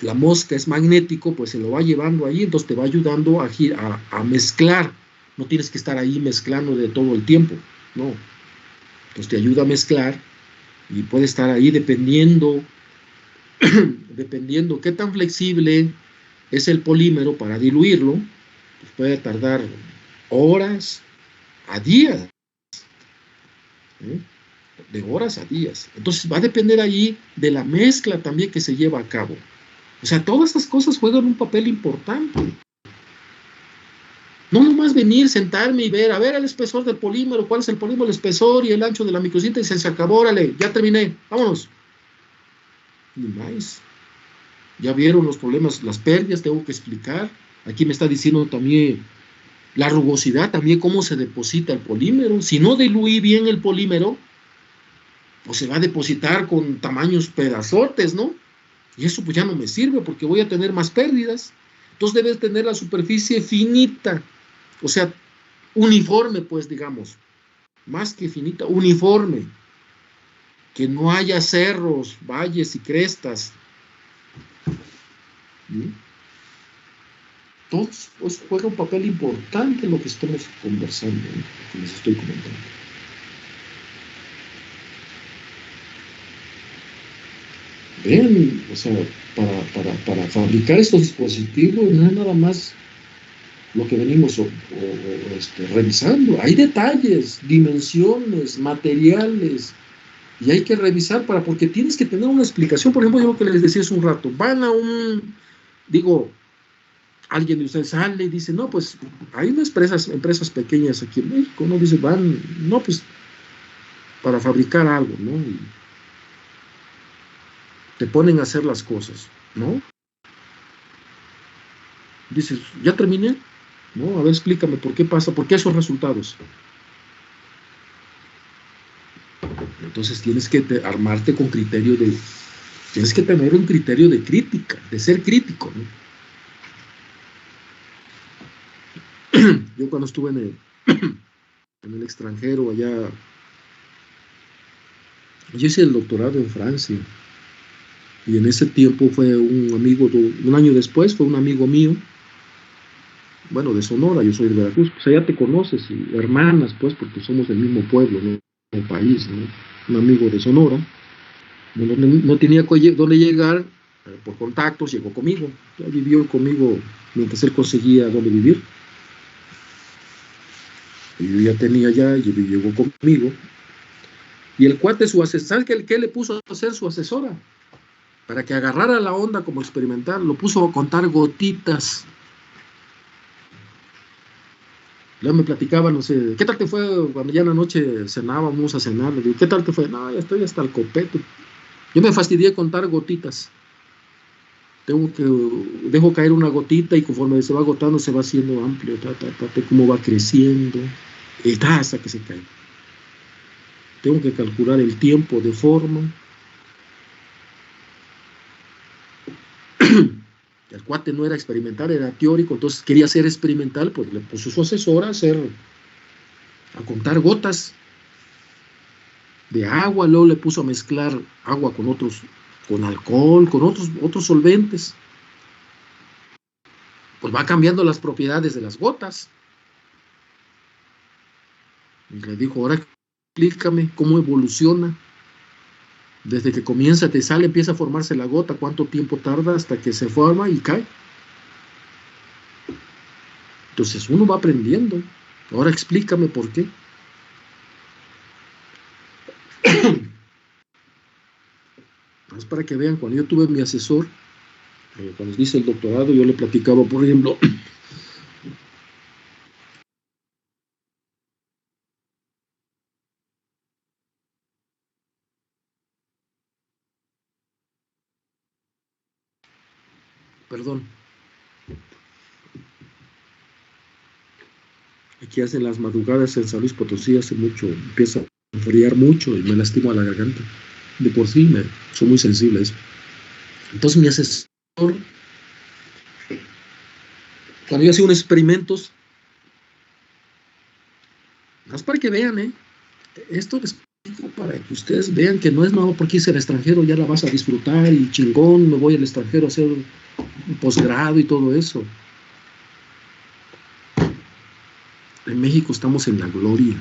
la mosca es magnético, pues se lo va llevando ahí, entonces te va ayudando a mezclar. No tienes que estar ahí mezclando de todo el tiempo, no. Entonces te ayuda a mezclar y puede estar ahí dependiendo qué tan flexible es el polímero para diluirlo, pues puede tardar horas a días, de horas a días. Entonces va a depender ahí de la mezcla también que se lleva a cabo. O sea, todas estas cosas juegan un papel importante. No nomás venir, sentarme y ver, a ver el espesor del polímero, cuál es el polímero, el espesor y el ancho de la microsíntesis, se acabó, órale, ya terminé, vámonos. Ni más. Ya vieron los problemas, las pérdidas, tengo que explicar. Aquí me está diciendo también la rugosidad, también cómo se deposita el polímero. Si no diluí bien el polímero, pues se va a depositar con tamaños pedazotes, ¿no? Y eso pues ya no me sirve porque voy a tener más pérdidas. Entonces debes tener la superficie finita, o sea, uniforme, pues digamos, más que finita, uniforme, que no haya cerros, valles y crestas. Entonces, pues juega un papel importante en lo que estamos conversando, ¿no? Que les estoy comentando. Vean, o sea, para fabricar estos dispositivos no es nada más lo que venimos revisando. Hay detalles, dimensiones, materiales, y hay que revisar porque tienes que tener una explicación. Por ejemplo, yo lo que les decía hace un rato, van a alguien de ustedes sale y dice, no, pues hay unas empresas pequeñas aquí en México, ¿no? Dice, no, pues para fabricar algo, ¿no? Y te ponen a hacer las cosas, ¿no? Dices, ya terminé, ¿no? A ver, explícame por qué pasa, por qué esos resultados. Entonces tienes que armarte con tienes que tener un criterio de crítica, de ser crítico, ¿no? Yo cuando estuve en el extranjero, allá, yo hice el doctorado en Francia, y en ese tiempo fue un año después, fue un amigo mío, bueno, de Sonora, yo soy de Veracruz, pues allá te conoces, y hermanas, pues, porque somos del mismo pueblo, ¿no? El país, ¿no? Un amigo de Sonora, no tenía dónde llegar, por contactos, llegó conmigo, ya vivió conmigo mientras él conseguía dónde vivir, y yo ya tenía y llegó conmigo, y el cuate, su asesor, ¿sabes qué le puso a hacer su asesora? Para que agarrara la onda como experimental, lo puso a contar gotitas. Luego me platicaba, no sé, ¿qué tal te fue cuando ya en la noche cenábamos a cenar? Le digo, ¿qué tal te fue? No, ya estoy hasta el copete. Yo me fastidié contar gotitas. Dejo caer una gotita y conforme se va agotando se va haciendo amplio, cómo va creciendo, hasta que se cae. Tengo que calcular el tiempo de forma. El cuate no era experimental, era teórico, entonces quería ser experimental, pues le puso su asesora a contar gotas de agua, luego le puso a mezclar agua con alcohol, con otros solventes. Pues va cambiando las propiedades de las gotas. Y le dijo, ahora explícame cómo evoluciona. Desde que comienza, te sale, empieza a formarse la gota, cuánto tiempo tarda hasta que se forma y cae. Entonces uno va aprendiendo. Ahora explícame por qué. Es para que vean, cuando yo tuve mi asesor, cuando hice el doctorado, yo le platicaba, por ejemplo, perdón, aquí hacen las madrugadas en San Luis Potosí, hace mucho, empieza a enfriar mucho y me lastimo a la garganta. De por sí, soy muy sensible a eso. Entonces mi asesor, cuando yo hacía unos experimentos, más para que vean, esto les explico para que ustedes vean que no es nuevo porque irse al extranjero ya la vas a disfrutar y chingón, me voy al extranjero a hacer un posgrado y todo eso. En México estamos en la gloria.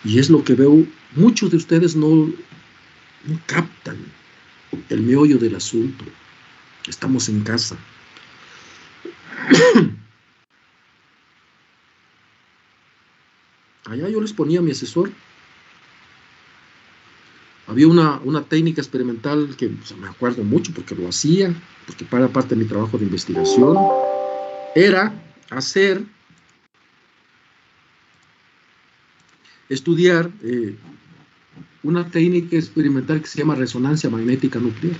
Y es lo que veo, muchos de ustedes no captan el meollo del asunto. Estamos en casa. Allá yo les ponía a mi asesor. Había una técnica experimental que me acuerdo mucho porque lo hacía, porque para parte de mi trabajo de investigación, era estudiar una técnica experimental que se llama resonancia magnética nuclear.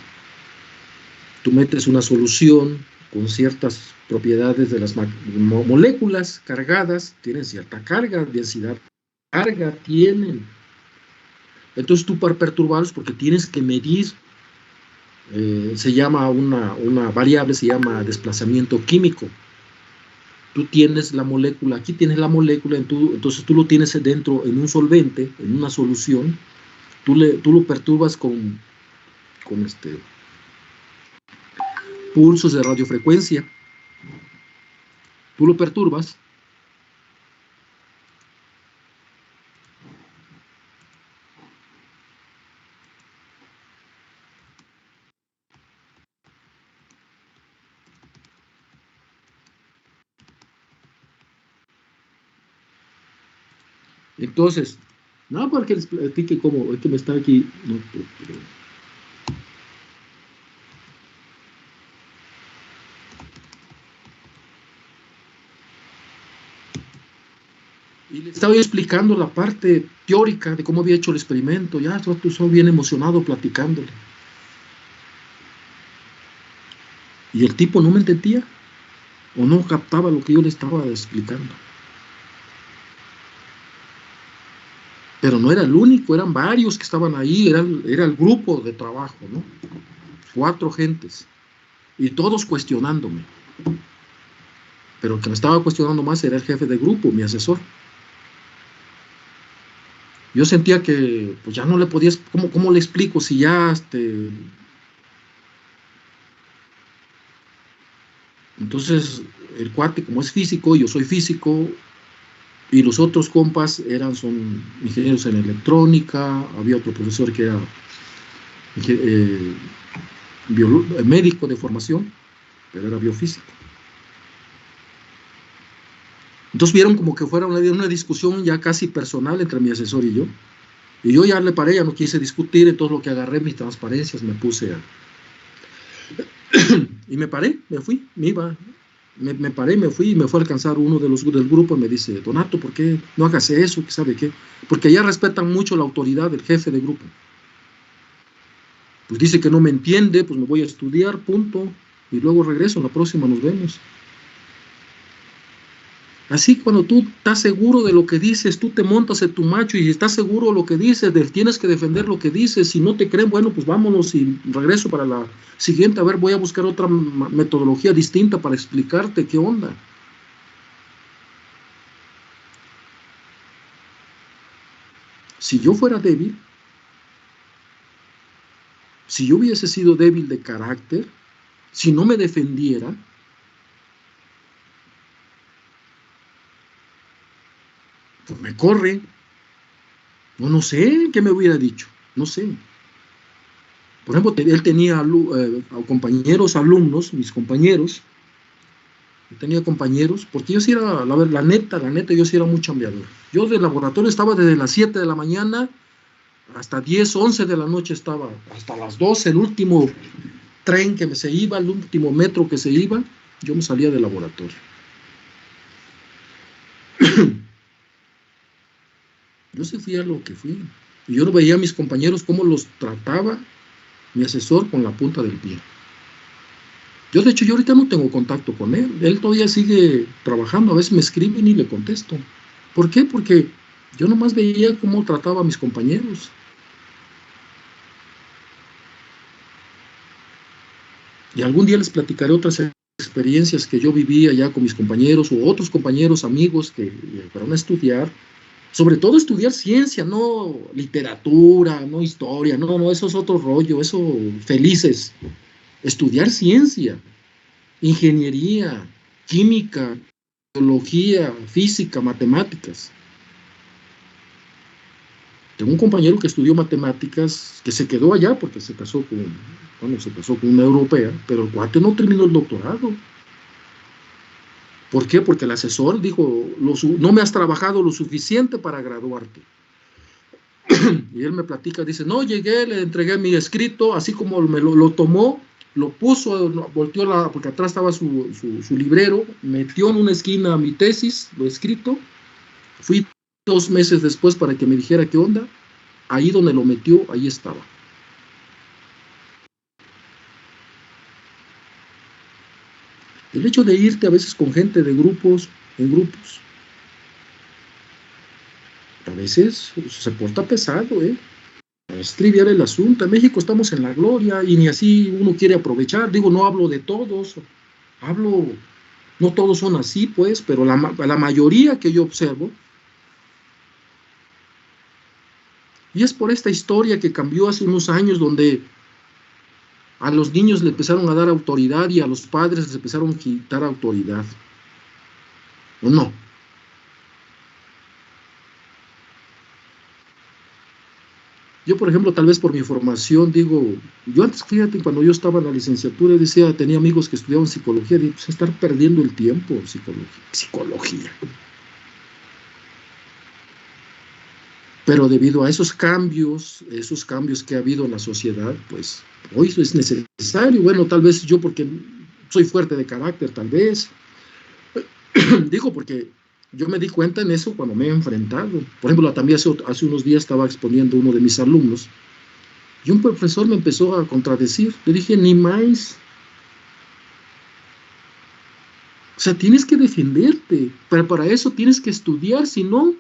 Tú metes una solución con ciertas propiedades de las moléculas cargadas, tienen cierta carga, densidad, carga tienen. Entonces tú para perturbarlos, porque tienes que medir, se llama una variable, se llama desplazamiento químico. Tú tienes la molécula, aquí tienes la molécula, entonces tú lo tienes dentro en un solvente, en una solución, tú lo perturbas con pulsos de radiofrecuencia, tú lo perturbas Entonces, nada para que les platique cómo, es que me está aquí. No, pero, y le estaba yo explicando la parte teórica de cómo había hecho el experimento. Ya, tú estás bien emocionado platicándole. Y el tipo no me entendía o no captaba lo que yo le estaba explicando. Pero no era el único, eran varios que estaban ahí, era el grupo de trabajo, ¿no? 4 gentes, y todos cuestionándome. Pero el que me estaba cuestionando más era el jefe de grupo, mi asesor. Yo sentía que pues ya no le podía, ¿cómo le explico si ya entonces el cuate como es físico, yo soy físico, y los otros compas son ingenieros en electrónica, había otro profesor que era eh, médico de formación, pero era biofísico. Entonces vieron como que fuera una discusión ya casi personal entre mi asesor y yo. Y yo ya le paré, ya no quise discutir, entonces lo que agarré mis transparencias, me puse a... y me paré, me fui, me paré, me fui y me fue a alcanzar uno de los del grupo y me dice, Donato, ¿por qué no hagas eso? ¿Qué sabe qué? Porque allá respetan mucho la autoridad del jefe de grupo. Pues dice que no me entiende, pues me voy a estudiar, punto, y luego regreso, la próxima nos vemos. Así cuando tú estás seguro de lo que dices, tú te montas en tu macho y estás seguro de lo que dices, tienes que defender lo que dices. Si no te creen, bueno, pues vámonos y regreso para la siguiente. A ver, voy a buscar otra metodología distinta para explicarte qué onda. Si yo fuera débil, si yo hubiese sido débil de carácter, si no me defendiera, pues me corre. No sé qué me hubiera dicho, no sé. Por ejemplo, él tenía compañeros, alumnos, mis compañeros. Yo tenía compañeros, porque yo sí era, la neta, yo sí era muy chambeador. Yo del laboratorio estaba desde las 7 de la mañana hasta 10, 11 de la noche estaba, hasta las 12, el último tren que se iba, el último metro que se iba, yo me salía del laboratorio. Yo sí fui a lo que fui. Y yo no veía a mis compañeros cómo los trataba mi asesor con la punta del pie. Yo, de hecho, yo ahorita no tengo contacto con él. Él todavía sigue trabajando. A veces me escriben y le contesto. ¿Por qué? Porque yo nomás veía cómo trataba a mis compañeros. Y algún día les platicaré otras experiencias que yo viví allá con mis compañeros o otros compañeros, amigos que fueron a estudiar. Sobre todo estudiar ciencia, no literatura, no historia, no, eso es otro rollo, eso felices. Estudiar ciencia, ingeniería, química, biología, física, matemáticas. Tengo un compañero que estudió matemáticas, que se quedó allá porque se casó con una europea, pero el cuate no terminó el doctorado. ¿Por qué? Porque el asesor dijo, no me has trabajado lo suficiente para graduarte. Y él me platica, dice, no, llegué, le entregué mi escrito, así como lo tomó, lo puso, volteó, porque atrás estaba su librero, metió en una esquina mi tesis, lo escrito, fui 2 meses después para que me dijera qué onda, ahí donde lo metió, ahí estaba. El hecho de irte a veces con gente de grupos, en grupos, a veces se porta pesado, es trivial el asunto. En México estamos en la gloria y ni así uno quiere aprovechar. Digo, no hablo de todos, no todos son así, pues, pero la mayoría que yo observo, y es por esta historia que cambió hace unos años, donde a los niños le empezaron a dar autoridad y a los padres les empezaron a quitar autoridad. ¿O no? Yo, por ejemplo, tal vez por mi formación, digo, yo antes, fíjate, cuando yo estaba en la licenciatura, tenía amigos que estudiaban psicología, digo, pues estar perdiendo el tiempo, psicología. Pero debido a esos cambios que ha habido en la sociedad, pues hoy es necesario. Bueno, tal vez yo porque soy fuerte de carácter, tal vez. Digo porque yo me di cuenta en eso cuando me he enfrentado. Por ejemplo, también hace unos días estaba exponiendo uno de mis alumnos y un profesor me empezó a contradecir. Le dije, ni más. O sea, tienes que defenderte, pero para eso tienes que estudiar, si no,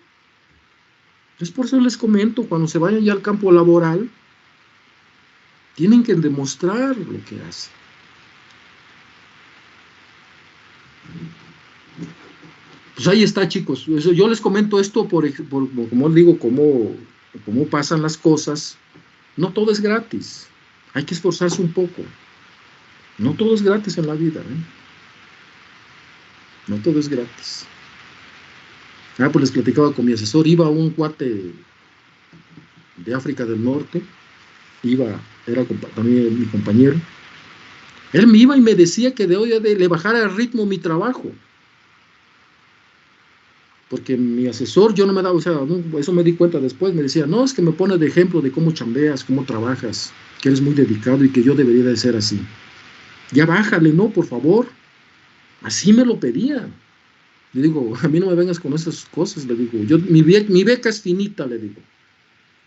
es por eso les comento, cuando se vayan ya al campo laboral, tienen que demostrar lo que hacen. Pues ahí está, chicos. Yo les comento esto como digo, cómo pasan las cosas. No todo es gratis. Hay que esforzarse un poco. No todo es gratis en la vida, ¿eh? No todo es gratis. Pues les platicaba con mi asesor, iba un cuate de África del Norte, era también mi compañero. Él me iba y me decía que le bajara el ritmo mi trabajo. Porque mi asesor, yo no me daba, o sea, eso me di cuenta después, me decía, no, es que me pone de ejemplo de cómo chambeas, cómo trabajas, que eres muy dedicado y que yo debería de ser así. Ya bájale, no, por favor. Así me lo pedía. Le digo, a mí no me vengas con esas cosas, le digo. Mi beca es finita, le digo.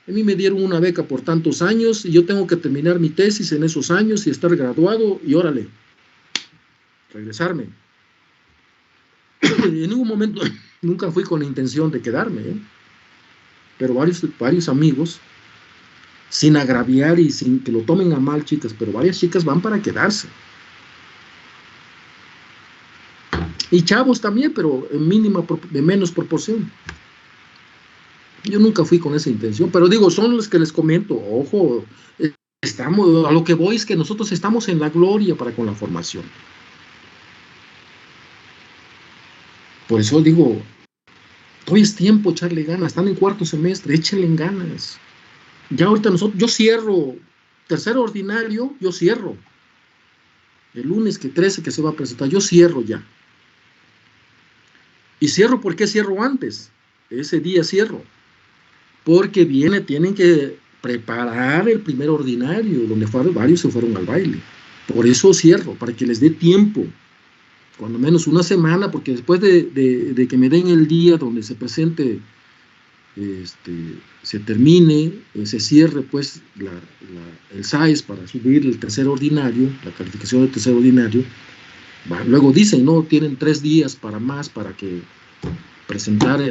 A mí me dieron una beca por tantos años y yo tengo que terminar mi tesis en esos años y estar graduado y órale, regresarme. Y en ningún momento, nunca fui con la intención de quedarme, ¿eh? Pero varios amigos, sin agraviar y sin que lo tomen a mal, chicas, pero varias chicas van para quedarse. Y chavos también, pero de menos proporción. Yo nunca fui con esa intención, pero digo, son los que les comento, ojo, a lo que voy es que nosotros estamos en la gloria para con la formación. Por eso digo, hoy es tiempo echarle ganas, están en cuarto semestre, échenle ganas. Ya ahorita yo cierro, tercero ordinario, yo cierro. El lunes 13 que se va a presentar, yo cierro ya. Y cierro, ¿por qué cierro antes? Ese día cierro. Porque tienen que preparar el primer ordinario, donde varios se fueron al baile. Por eso cierro, para que les dé tiempo, cuando menos una semana, porque después de que me den el día donde se presente, se termine, se cierre pues el SAES para subir el tercer ordinario, la calificación del tercer ordinario. Luego dicen, no, tienen 3 días para que presentar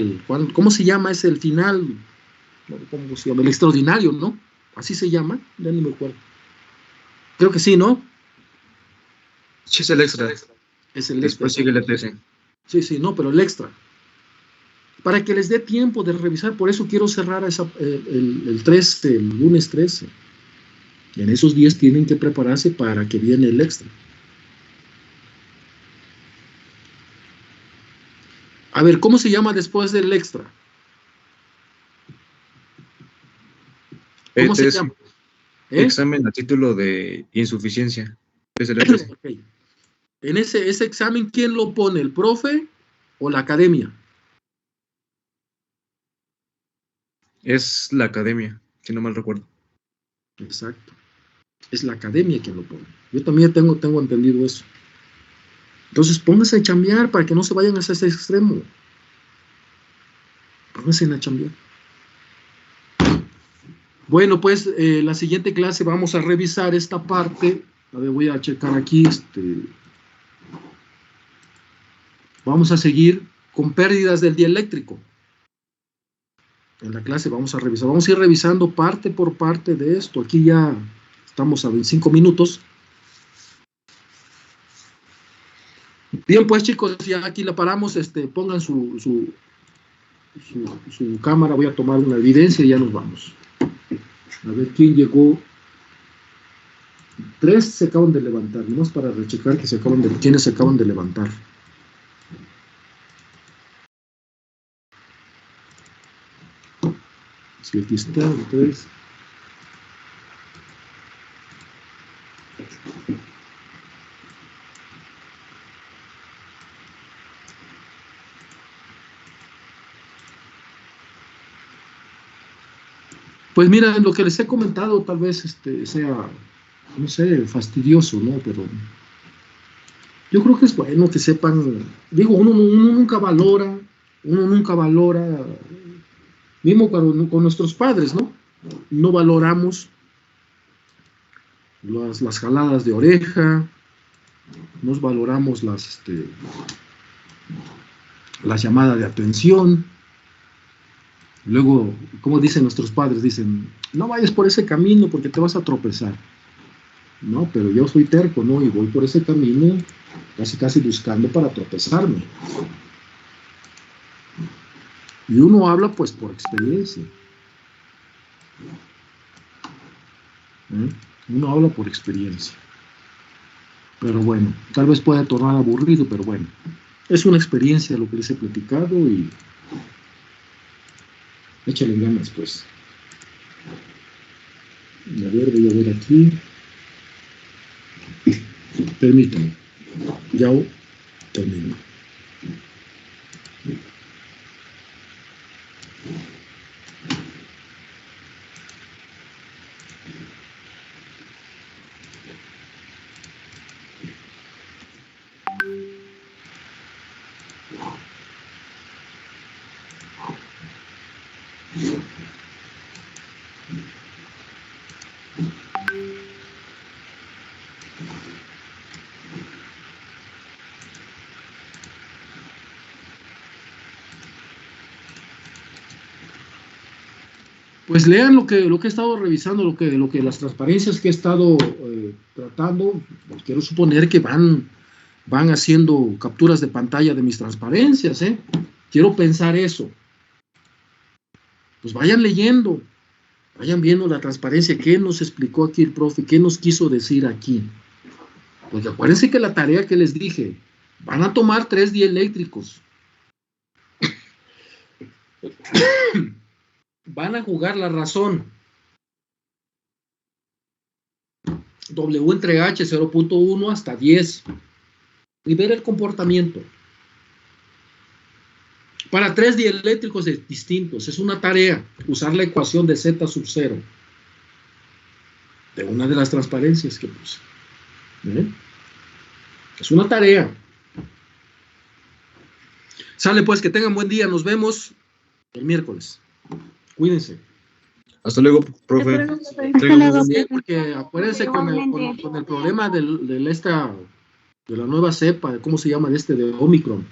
¿cómo se llama? Es el final, ¿cómo se llama? El extraordinario, ¿no? Así se llama, ya ni me acuerdo. Creo que sí, ¿no? Sí, es el extra. Es el Después extra. sigue el 13. Sí, no, pero el extra. Para que les dé tiempo de revisar, por eso quiero cerrar el 13, el lunes 13. Y en esos días tienen que prepararse para que viene el extra. A ver, ¿cómo se llama después del extra? ¿Cómo se llama? Examen a título de insuficiencia. Es el 13. Okay. En ese examen, ¿quién lo pone? ¿El profe o la academia? Es la academia, si no mal recuerdo. Exacto. Es la academia quien lo pone. Yo también tengo entendido eso. Entonces, pónganse a chambear para que no se vayan hacia ese extremo. Pónganse a chambear. Bueno, pues la siguiente clase vamos a revisar esta parte. A ver, voy a checar aquí. Vamos a seguir con pérdidas del dieléctrico. En la clase vamos a revisar. Vamos a ir revisando parte por parte de esto. Aquí ya estamos a 25 minutos. Bien, pues chicos, ya aquí la paramos. Pongan su cámara. Voy a tomar una evidencia y ya nos vamos. A ver quién llegó. 3 se acaban de levantar, nomás para rechecar quiénes se acaban de levantar. Sí, aquí está, 3. Pues mira, lo que les he comentado tal vez sea, no sé, fastidioso, ¿no? Pero yo creo que es bueno que sepan, digo, uno nunca valora, mismo con nuestros padres, ¿no? No valoramos las jaladas de oreja, nos valoramos las llamadas de atención. Luego, como dicen nuestros padres, dicen, no vayas por ese camino porque te vas a tropezar. No, pero yo soy terco, ¿no? Y voy por ese camino casi buscando para tropezarme. Y uno habla pues por experiencia. Uno habla por experiencia. Pero bueno, tal vez pueda tornar aburrido, pero bueno, es una experiencia lo que les he platicado y échale ganas, pues. A ver, voy a ver aquí. Permítame. Ya termino. Pues lean lo que he estado revisando, lo que las transparencias que he estado tratando. Pues quiero suponer que van haciendo capturas de pantalla de mis transparencias, ¿eh? Quiero pensar eso. Pues vayan leyendo, vayan viendo la transparencia, qué nos explicó aquí el profe, qué nos quiso decir aquí. Porque acuérdense que la tarea que les dije, van a tomar 3 dieléctricos. Van a jugar la razón. W entre H 0.1 hasta 10. Y ver el comportamiento. Para 3 dieléctricos distintos, es una tarea usar la ecuación de Z sub 0. De una de las transparencias que puse. Es una tarea. Sale pues, que tengan buen día. Nos vemos el miércoles. Cuídense. Hasta luego, profe. Porque acuérdense con el problema de la nueva cepa, de cómo se llama de Omicron.